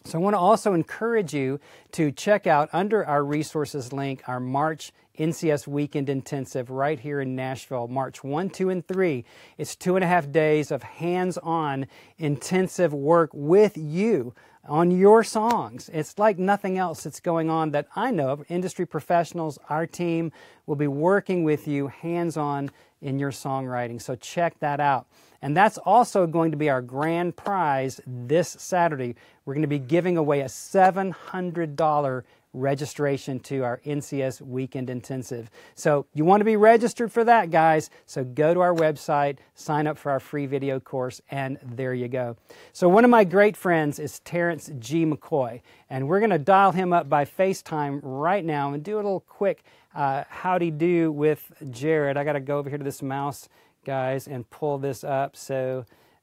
So I want to also encourage you to check out under our resources link our March NCS Weekend Intensive right here in Nashville, March 1, 2, and 3. It's 2.5 days of hands-on intensive work with you on your songs. It's like nothing else that's going on that I know of. Industry professionals, our team, will be working with you hands-on in your songwriting. So check that out. And that's also going to be our grand prize this Saturday. We're going to be giving away a $700 registration to our NCS Weekend Intensive. So you want to be registered for that, guys. So go to our website, sign up for our free video course, and there you go. So one of my great friends is Terrence G. McCoy, and we're going to dial him up by FaceTime right now and do a little quick howdy do with Jared. I got to go over here to this mouse, guys, and pull this up.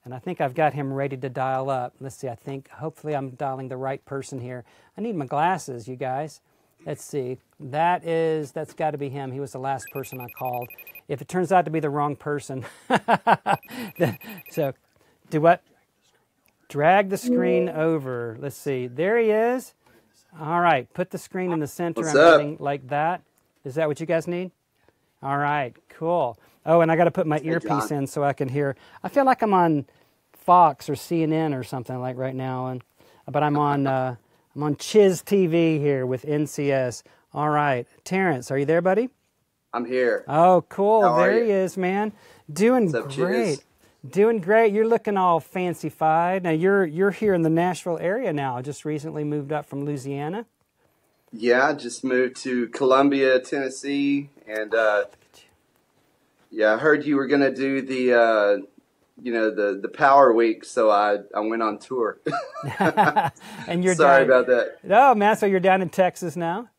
And I think I've got him ready to dial up. Let's see, hopefully I'm dialing the right person here. I need my glasses, you guys. Let's see, that's got to be him. He was the last person I called. If it turns out to be the wrong person, so do what? Drag the screen over. Let's see, there he is. All right, put the screen in the center. What's I'm up? getting like that. Is that what you guys need? All right, cool. Oh, and I got to put my earpiece in so I can hear. I feel like I'm on Fox or CNN or something like right now, but I'm on Chiz TV here with NCS. All right, Terrence, are you there, buddy? I'm here. Oh, cool. How are There he you? is, man. Doing What's up, great. Chiz? Doing great. You're looking all fancy-fied. Now you're here in the Nashville area now. Just recently moved up from Louisiana. Yeah, I just moved to Columbia, Tennessee, and yeah, I heard you were gonna do the the Power Week, so I went on tour. And you're Sorry down, about that. Oh man, so you're down in Texas now?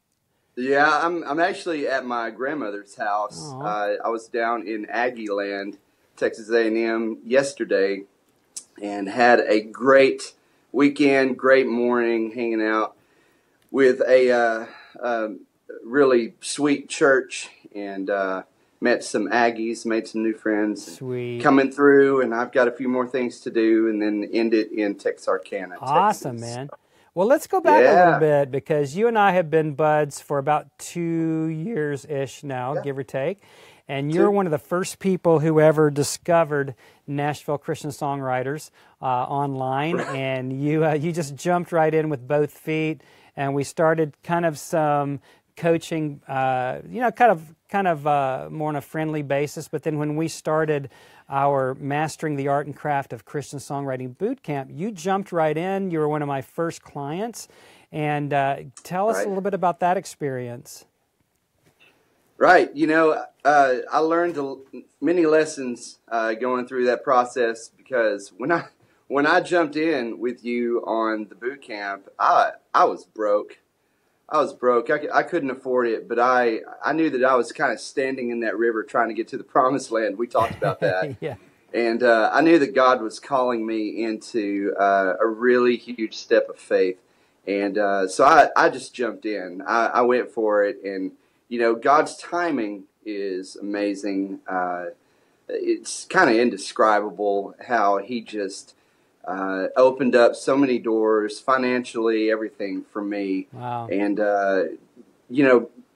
Yeah, I'm actually at my grandmother's house. I was down in Aggie Land, Texas A&M yesterday, and had a great weekend, great morning, hanging out with a really sweet church, and met some Aggies, made some new friends. Sweet. Coming through, and I've got a few more things to do, and then end it in Texarkana, Awesome, Texas. man. Well, let's go back a Yeah. little bit because you and I have been buds for about 2 years-ish now, Yeah. give or take. And you're one of the first people who ever discovered Nashville Christian Songwriters online, and you just jumped right in with both feet. And we started kind of some coaching, kind of more on a friendly basis. But then when we started our Mastering the Art and Craft of Christian Songwriting Boot Camp, you jumped right in. You were one of my first clients. And tell us a little bit about that experience. Right. I learned many lessons going through that process, because when I jumped in with you on the boot camp, I was broke. I couldn't afford it, but I knew that I was kind of standing in that river trying to get to the promised land. We talked about that. Yeah. And I knew that God was calling me into a really huge step of faith. And so I just jumped in. I went for it. And, God's timing is amazing. It's kind of indescribable how he just opened up so many doors financially, everything for me. Wow. And,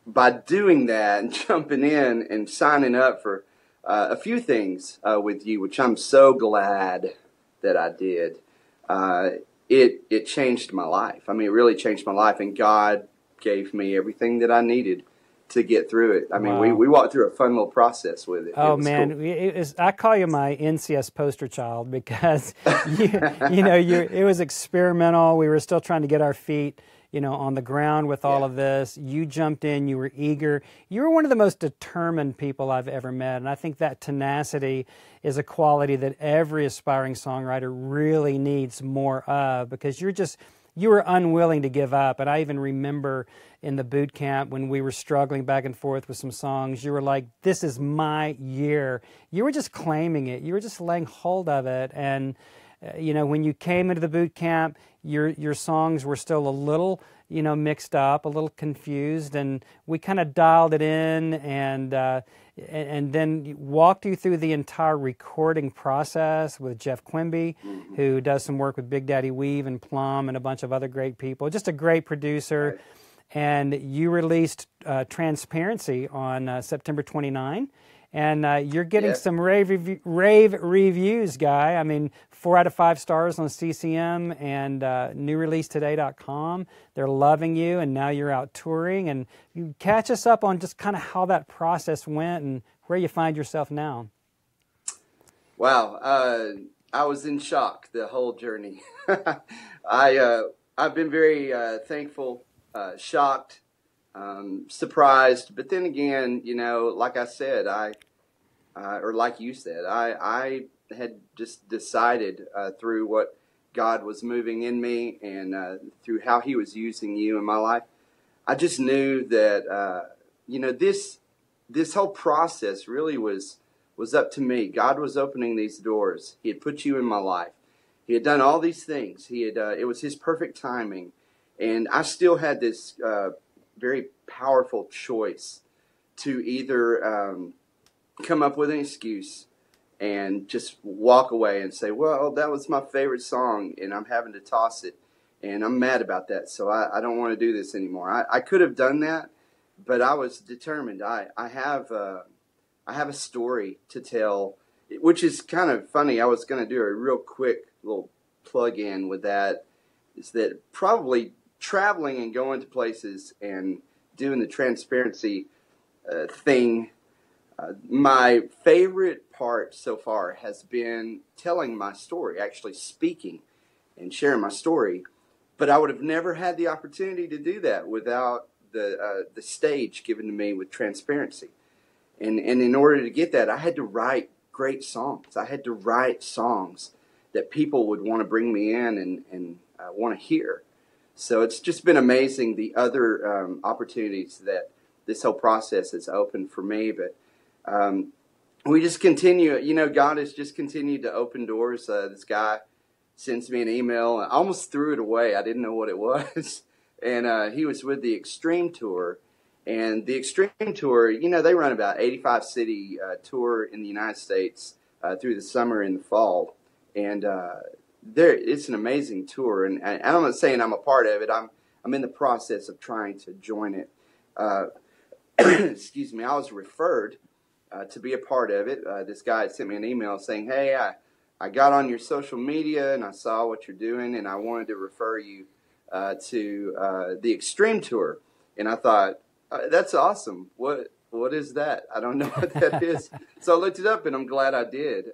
by doing that and jumping in and signing up for a few things with you, which I'm so glad that I did, it changed my life. I mean, it really changed my life, and God gave me everything that I needed to get through it. I mean, Wow. we walked through a fun little process with it. Oh, It was man, cool. I call you my NCS poster child because, it was experimental. We were still trying to get our feet, on the ground with all of this. You jumped in. You were eager. You were one of the most determined people I've ever met, and I think that tenacity is a quality that every aspiring songwriter really needs more of, because you were unwilling to give up. And I even remember in the boot camp when we were struggling back and forth with some songs, you were like, this is my year. You were just claiming it. You were just laying hold of it. And, when you came into the boot camp, your songs were still a little, mixed up, a little confused. And we kind of dialed it in and then walked you through the entire recording process with Jeff Quimby, who does some work with Big Daddy Weave and Plum and a bunch of other great people. Just a great producer. Right. And you released Transparency on September 29. And you're getting some rave reviews, Guy. I mean, 4 out of 5 stars on CCM and newreleasetoday.com. They're loving you, and now you're out touring. And you catch us up on just kind of how that process went and where you find yourself now. Wow, I was in shock the whole journey. I've been very thankful, shocked, surprised, but then again, like I said, or like you said, I had just decided through what God was moving in me and through how He was using you in my life, I just knew that this whole process really was up to me. God was opening these doors. He had put you in my life. He had done all these things. It was His perfect timing, and I still had this very powerful choice to either come up with an excuse and just walk away and say, well, that was my favorite song and I'm having to toss it and I'm mad about that, so I don't want to do this anymore. I could have done that, but I was determined. I have a story to tell, which is kind of funny. I was going to do a real quick little plug-in with that, is that probably traveling and going to places and doing the transparency thing, my favorite part so far has been telling my story, actually speaking and sharing my story. But I would have never had the opportunity to do that without the stage given to me with transparency. And in order to get that, I had to write great songs. I had to write songs that people would want to bring me in and want to hear. So it's just been amazing, the other opportunities that this whole process has opened for me. But we just continue, God has just continued to open doors. This guy sends me an email. I almost threw it away. I didn't know what it was. And he was with the Extreme Tour. And the Extreme Tour, they run about 85 city tour in the United States through the summer and the fall. And it's an amazing tour. And I'm not saying I'm a part of it. I'm in the process of trying to join it. Excuse me. I was referred to be a part of it. This guy had sent me an email saying, hey, I got on your social media and I saw what you're doing and I wanted to refer you to the Extreme Tour. And I thought, that's awesome. What is that? I don't know what that is. So I looked it up and I'm glad I did.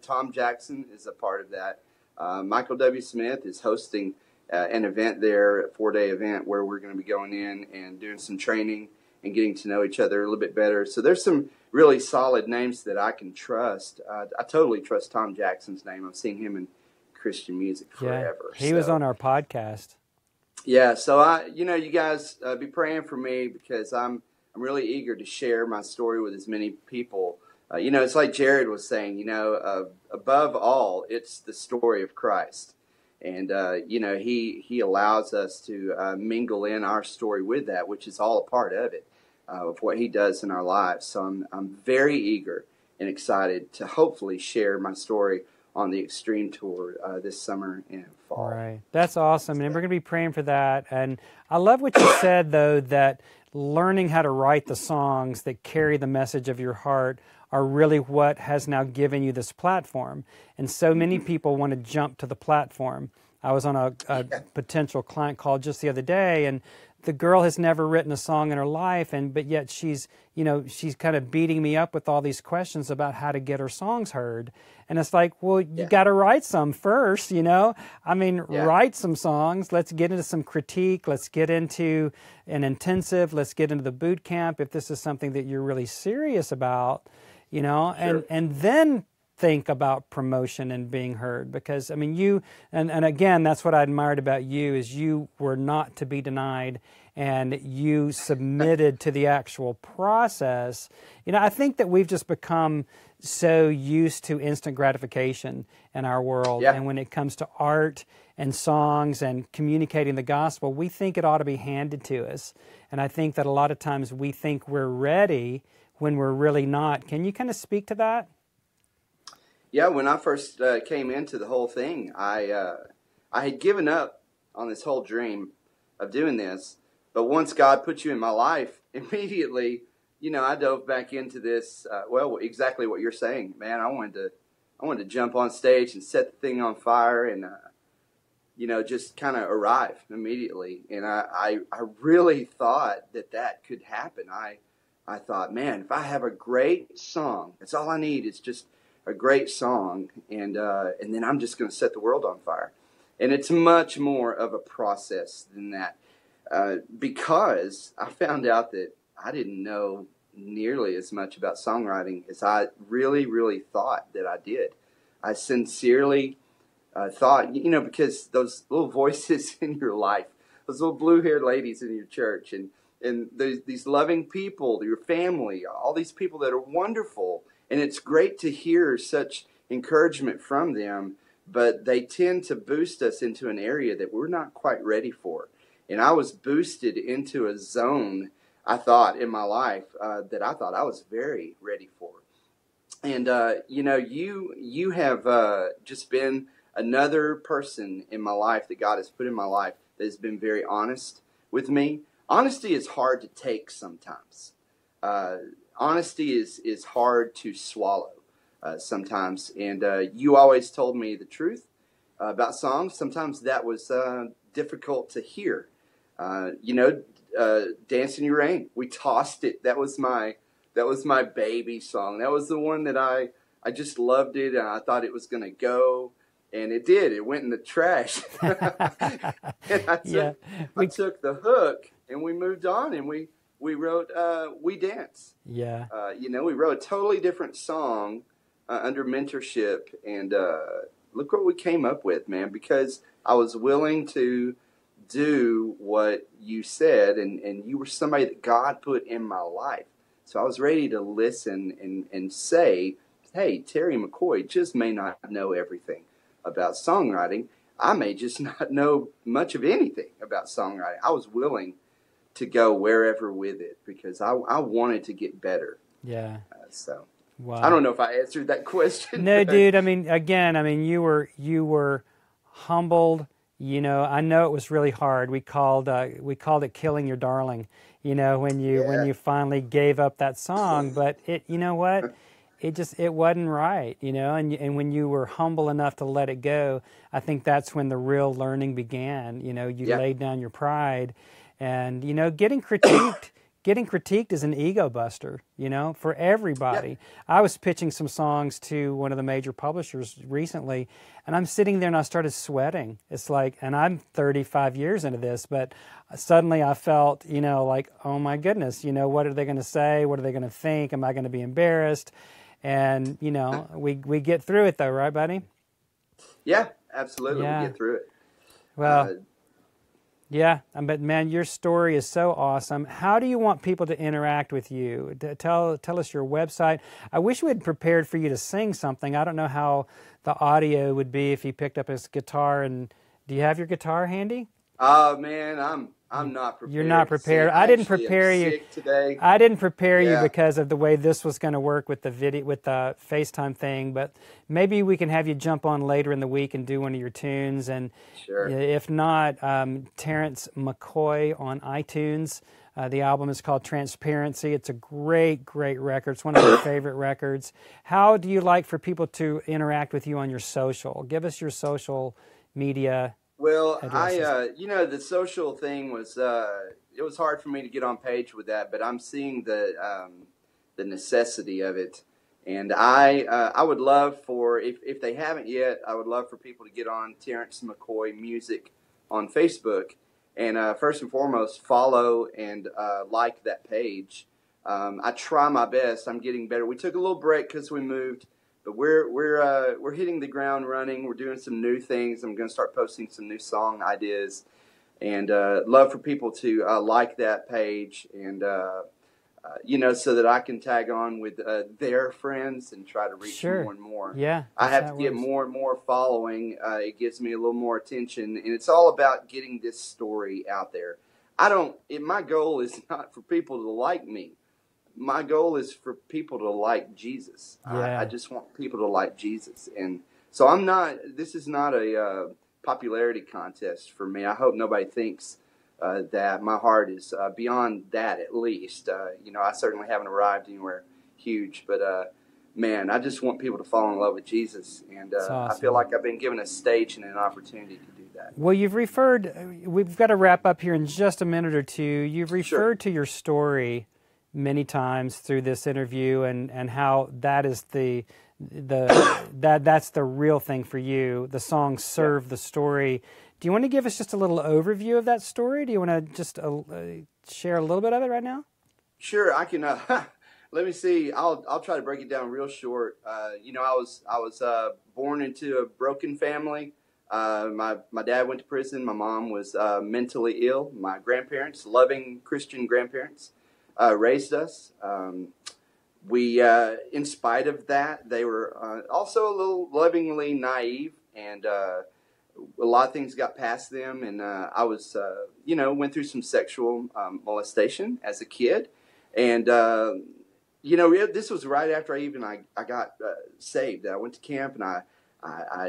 Tom Jackson is a part of that. Michael W. Smith is hosting an event there, a 4-day event where we're going to be going in and doing some training and getting to know each other a little bit better. So there's some really solid names that I can trust. I totally trust Tom Jackson's name. I've seen him in Christian music forever. Yeah, he was on our podcast. Yeah, so you guys be praying for me because I'm really eager to share my story with as many people. It's like Jared was saying, above all, it's the story of Christ. And, he allows us to mingle in our story with that, which is all a part of it, of what he does in our lives. So I'm very eager and excited to hopefully share my story on the Extreme Tour this summer and fall. Right. That's awesome. And we're going to be praying for that. And I love what you said, though, that learning how to write the songs that carry the message of your heart are really what has now given you this platform. And so many people want to jump to the platform. I was on a potential client call just the other day, and the girl has never written a song in her life, but yet she's kind of beating me up with all these questions about how to get her songs heard. And it's like, well, you got to write some first, write some songs. Let's get into some critique. Let's get into an intensive. Let's get into the boot camp if this is something that you're really serious about, Sure. and then think about promotion and being heard. Because, you, and again, that's what I admired about you, is you were not to be denied, and you submitted to the actual process. I think that we've just become so used to instant gratification in our world. Yeah. And when it comes to art and songs and communicating the gospel, we think it ought to be handed to us. And I think that a lot of times we think we're ready when we're really not. Can you kind of speak to that? Yeah, when I first came into the whole thing, I had given up on this whole dream of doing this. But once God put you in my life, immediately, I dove back into this. Exactly what you're saying, man. I wanted to jump on stage and set the thing on fire, and just kind of arrive immediately. And I really thought that could happen. I thought, man, if I have a great song, that's all I need. It's just a great song, and then I'm just going to set the world on fire. And it's much more of a process than that, because I found out that I didn't know nearly as much about songwriting as I really, really thought that I did. I sincerely thought, because those little voices in your life, those little blue-haired ladies in your church, and these loving people, your family, all these people that are wonderful. And it's great to hear such encouragement from them, but they tend to boost us into an area that we're not quite ready for. And I was boosted into a zone, I thought, in my life that I thought I was very ready for. And, you have just been another person in my life that God has put in my life that has been very honest with me. Honesty is hard to take sometimes. Honesty is hard to swallow sometimes, and you always told me the truth about songs. Sometimes that was difficult to hear. Dance in Your Rain, we tossed it. That was my baby song. That was the one that I just loved it, and I thought it was going to go, and it did. It went in the trash. And I took the hook, and we moved on, and we wrote We Dance. Yeah. We wrote a totally different song under mentorship, and look what we came up with, man, because I was willing to do what you said, and you were somebody that God put in my life. So I was ready to listen and say, hey, Terry McCoy just may not know everything about songwriting. I may just not know much of anything about songwriting. I was willing to go wherever with it because I wanted to get better. Yeah. Wow. I don't know if I answered that question. No, dude. You were humbled. I know it was really hard. We called it killing your darling. When you finally gave up that song, but it, what? It wasn't right, and when you were humble enough to let it go, I think that's when the real learning began. You laid down your pride, and getting critiqued is an ego buster, for everybody. Yeah. I was pitching some songs to one of the major publishers recently, and I'm sitting there and I started sweating. It's like, and I'm 35 years into this, but suddenly I felt, like, oh my goodness, what are they going to say? What are they going to think? Am I going to be embarrassed? And, we get through it though, right, buddy? Yeah, absolutely. Yeah. We get through it. Well, yeah, but man, your story is so awesome. How do you want people to interact with you? Tell us your website. I wish we had prepared for you to sing something. I don't know how the audio would be if you picked up his guitar. And do you have your guitar handy? Oh man, I'm not prepared. You're not prepared. See, I didn't actually am prepare you sick today. I didn't prepare you Yeah. because of the way this was going to work with the video, with the FaceTime thing. But maybe we can have you jump on later in the week and do one of your tunes. And Sure. if not, Terrence McCoy on iTunes. The album is called Transparency. It's a great, great record. It's one of my favorite records. How do you like for people to interact with you on your social? Give us your social media. Well, addresses. the social thing was, it was hard for me to get on page with that, but I'm seeing the necessity of it. And I would love for, if they haven't yet, I would love for people to get on Terrence McCoy Music on Facebook. And first and foremost, follow and like that page. I try my best. I'm getting better. We took a little break because we moved, but we're hitting the ground running. We're doing some new things. I'm going to start posting some new song ideas, and love for people to like that page and so that I can tag on with their friends and try to reach Sure. more and more. Yeah, I have that to get works. more and more following. It gives me a little more attention, and it's all about getting this story out there. My goal is not for people to like me. My goal is for people to like Jesus. Yeah. I just want people to like Jesus. And so this is not a popularity contest for me. I hope nobody thinks that my heart is beyond that, at least. I certainly haven't arrived anywhere huge, but man, I just want people to fall in love with Jesus. And awesome. I feel like I've been given a stage and an opportunity to do that. Well, we've got to wrap up here in just a minute or two. You've referred to your story many times through this interview and how that is that's the real thing for you. The song served the story. Do you want to give us just a little overview of that story? Do you want to just share a little bit of it right now? Sure, I can. Let me see. I'll try to break it down real short. I was born into a broken family. My dad went to prison. My mom was mentally ill. My grandparents, loving Christian grandparents, raised us. In spite of that, they were also a little lovingly naive, and a lot of things got past them. And I was, went through some sexual molestation as a kid, and this was right after I got saved. I went to camp and I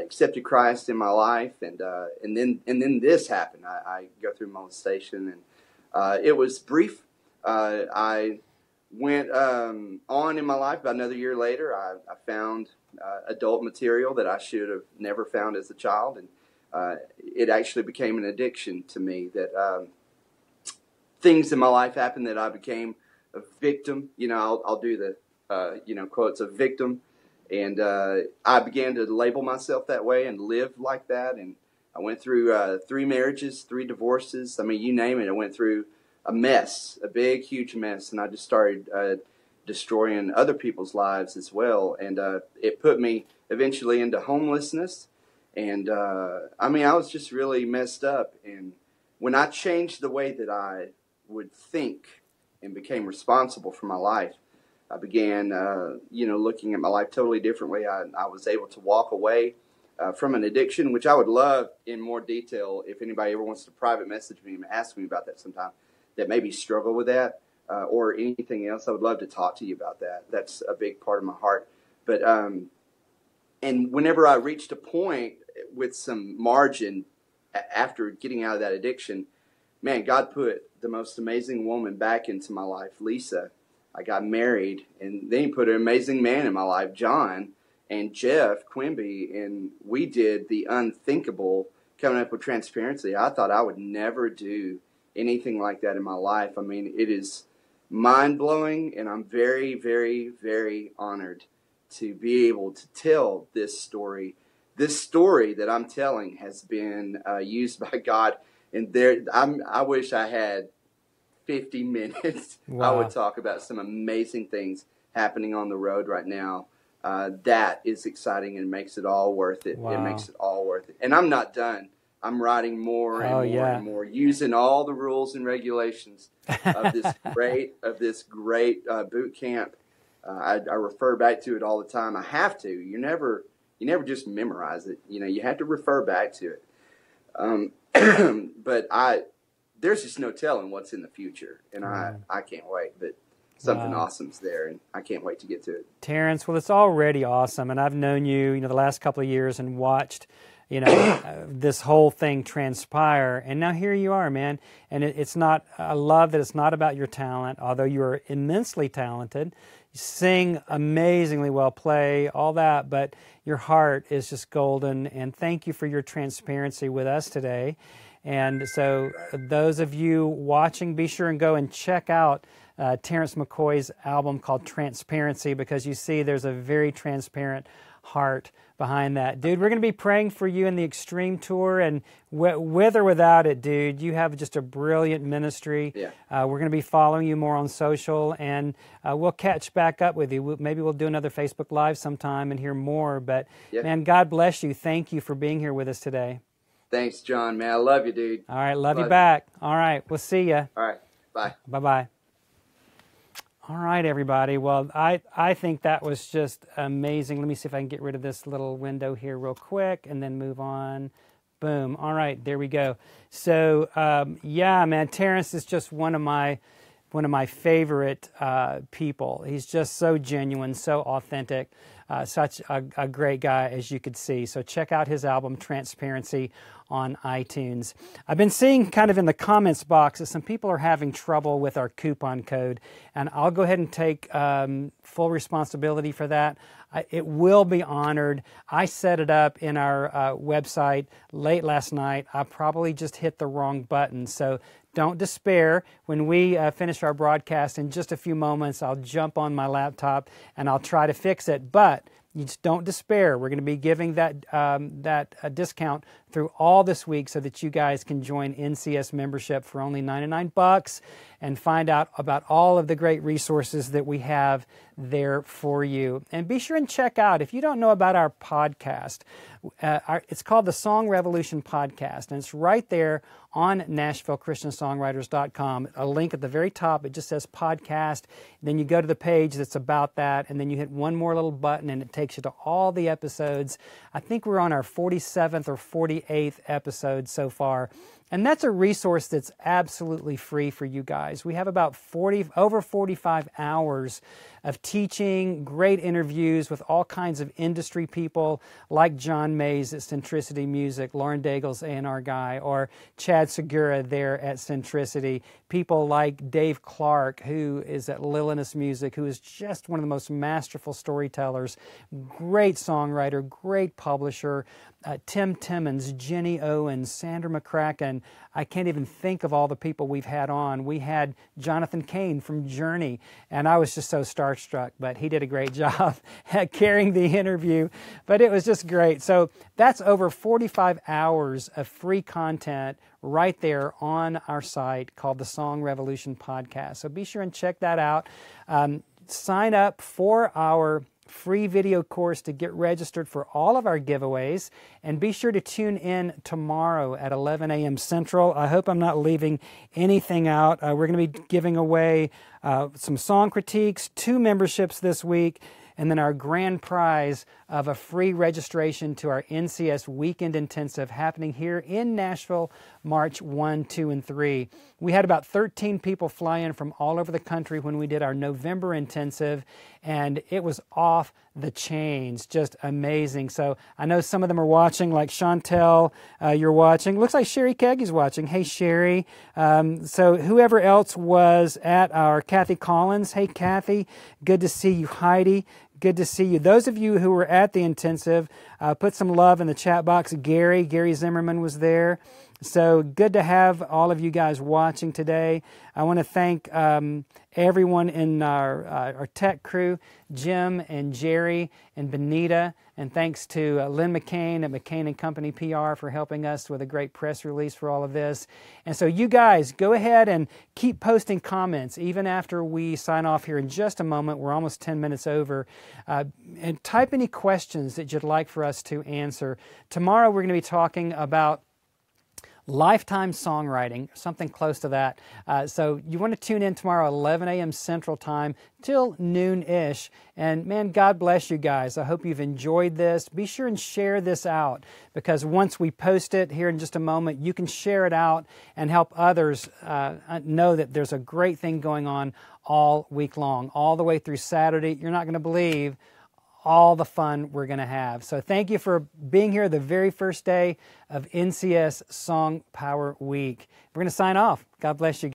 accepted Christ in my life, and then this happened. I go through molestation, and it was brief. I went on in my life. About another year later, I found adult material that I should have never found as a child, and it actually became an addiction to me. That things in my life happened that I became a victim. I'll do the quotes, a victim, and I began to label myself that way and live like that. And I went through 3 marriages, 3 divorces. I mean, you name it. I went through a mess, a big, huge mess, and I just started destroying other people's lives as well. And it put me eventually into homelessness. And I was just really messed up. And when I changed the way that I would think and became responsible for my life, I began, looking at my life totally differently. I was able to walk away from an addiction, which I would love in more detail if anybody ever wants to private message me and ask me about that sometime, that maybe struggle with that or anything else. I would love to talk to you about that. That's a big part of my heart. But and whenever I reached a point with some margin after getting out of that addiction, man, God put the most amazing woman back into my life, Lisa. I got married, and then He put an amazing man in my life, John, and Jeff Quimby, and we did the unthinkable, coming up with Transparency. I thought I would never do anything like that in my life. I mean, it is mind-blowing, and I'm very, very, very honored to be able to tell this story. This story that I'm telling has been used by God, and I wish I had 50 minutes. Wow. I would talk about some amazing things happening on the road right now. That is exciting and makes it all worth it. Wow. It makes it all worth it. And I'm not done. I'm writing more and more and more, using all the rules and regulations of this great boot camp. I refer back to it all the time. I have to. You never just memorize it. You have to refer back to it. But there's just no telling what's in the future, and I can't wait. But something awesome's there, and I can't wait to get to it. Terrence, well, it's already awesome, and I've known you, the last couple of years and watched, this whole thing transpire, and now here you are, man. And it's not. I love that it's not about your talent, although you are immensely talented. You sing amazingly well, play all that, but your heart is just golden. And thank you for your transparency with us today. And so, those of you watching, be sure and go and check out Terrence McCoy's album called Transparency, because you see there's a very transparent heart behind that. Dude, we're going to be praying for you in the Extreme Tour, and with or without it, dude, you have just a brilliant ministry. Yeah. We're going to be following you more on social, and we'll catch back up with you. Maybe we'll do another Facebook Live sometime and hear more. But, man, God bless you. Thank you for being here with us today. Thanks, John, man. I love you, dude. All right, love you back. All right, we'll see you. All right, bye. Bye-bye. All right, everybody. Well, I think that was just amazing. Let me see if I can get rid of this little window here real quick and then move on. Boom. All right, there we go. So, yeah, man, Terrence is just one of my favorite people. He's just so genuine, so authentic, such a great guy, as you could see. So check out his album, Transparency, on iTunes. I've been seeing kind of in the comments box that some people are having trouble with our coupon code, and I'll go ahead and take full responsibility for that. It will be honored. I set it up in our website late last night. I probably just hit the wrong button, so don't despair. When we finish our broadcast in just a few moments, I'll jump on my laptop and I'll try to fix it. But you just don't despair. We're going to be giving that discount through all this week so that you guys can join NCS membership for only $99 and find out about all of the great resources that we have there for you. And be sure and check out, if you don't know about our podcast, it's called the Song Revolution Podcast, and it's right there on NashvilleChristianSongwriters.com. A link at the very top, it just says podcast. Then you go to the page that's about that, and then you hit one more little button, and it takes you to all the episodes. I think we're on our 47th or 48th episode so far. And that's a resource that's absolutely free for you guys. We have about over 45 hours of teaching, great interviews with all kinds of industry people like John Mays at Centricity Music, Lauren Daigle's A&R guy, or Chad Segura there at Centricity. People like Dave Clark, who is at Lillinus Music, who is just one of the most masterful storytellers, great songwriter, great publisher. Tim Timmons, Jenny Owens, Sandra McCracken. I can't even think of all the people we've had on. We had Jonathan Cain from Journey, and I was just so starstruck, but he did a great job at carrying the interview, but it was just great. So that's over 45 hours of free content right there on our site called the Song Revolution Podcast. So be sure and check that out. Sign up for our free video course to get registered for all of our giveaways, and be sure to tune in tomorrow at 11 a.m. Central. I hope I'm not leaving anything out. We're going to be giving away some song critiques, 2 memberships this week, and then our grand prize of a free registration to our NCS Weekend Intensive happening here in Nashville, March 1, 2, and 3. We had about 13 people fly in from all over the country when we did our November intensive, and it was off the chains, just amazing. So I know some of them are watching, like Chantel, you're watching. Looks like Sherry Keggy's watching. Hey, Sherry. So whoever else was at our Kathy Collins, hey, Kathy, good to see you. Heidi, good to see you. Those of you who were at the intensive, put some love in the chat box. Gary Zimmerman was there. So good to have all of you guys watching today. I want to thank everyone in our tech crew, Jim and Jerry and Benita, and thanks to Lynn McCain at McCain & Company PR for helping us with a great press release for all of this. And so you guys, go ahead and keep posting comments even after we sign off here in just a moment. We're almost 10 minutes over. And type any questions that you'd like for us to answer. Tomorrow we're going to be talking about lifetime songwriting, something close to that. So you want to tune in tomorrow, 11 a.m. Central Time till noon-ish. And man, God bless you guys. I hope you've enjoyed this. Be sure and share this out, because once we post it here in just a moment, you can share it out and help others know that there's a great thing going on all week long, all the way through Saturday. You're not going to believe all the fun we're going to have. So thank you for being here the very first day of NCS Song Power Week. We're going to sign off. God bless you guys.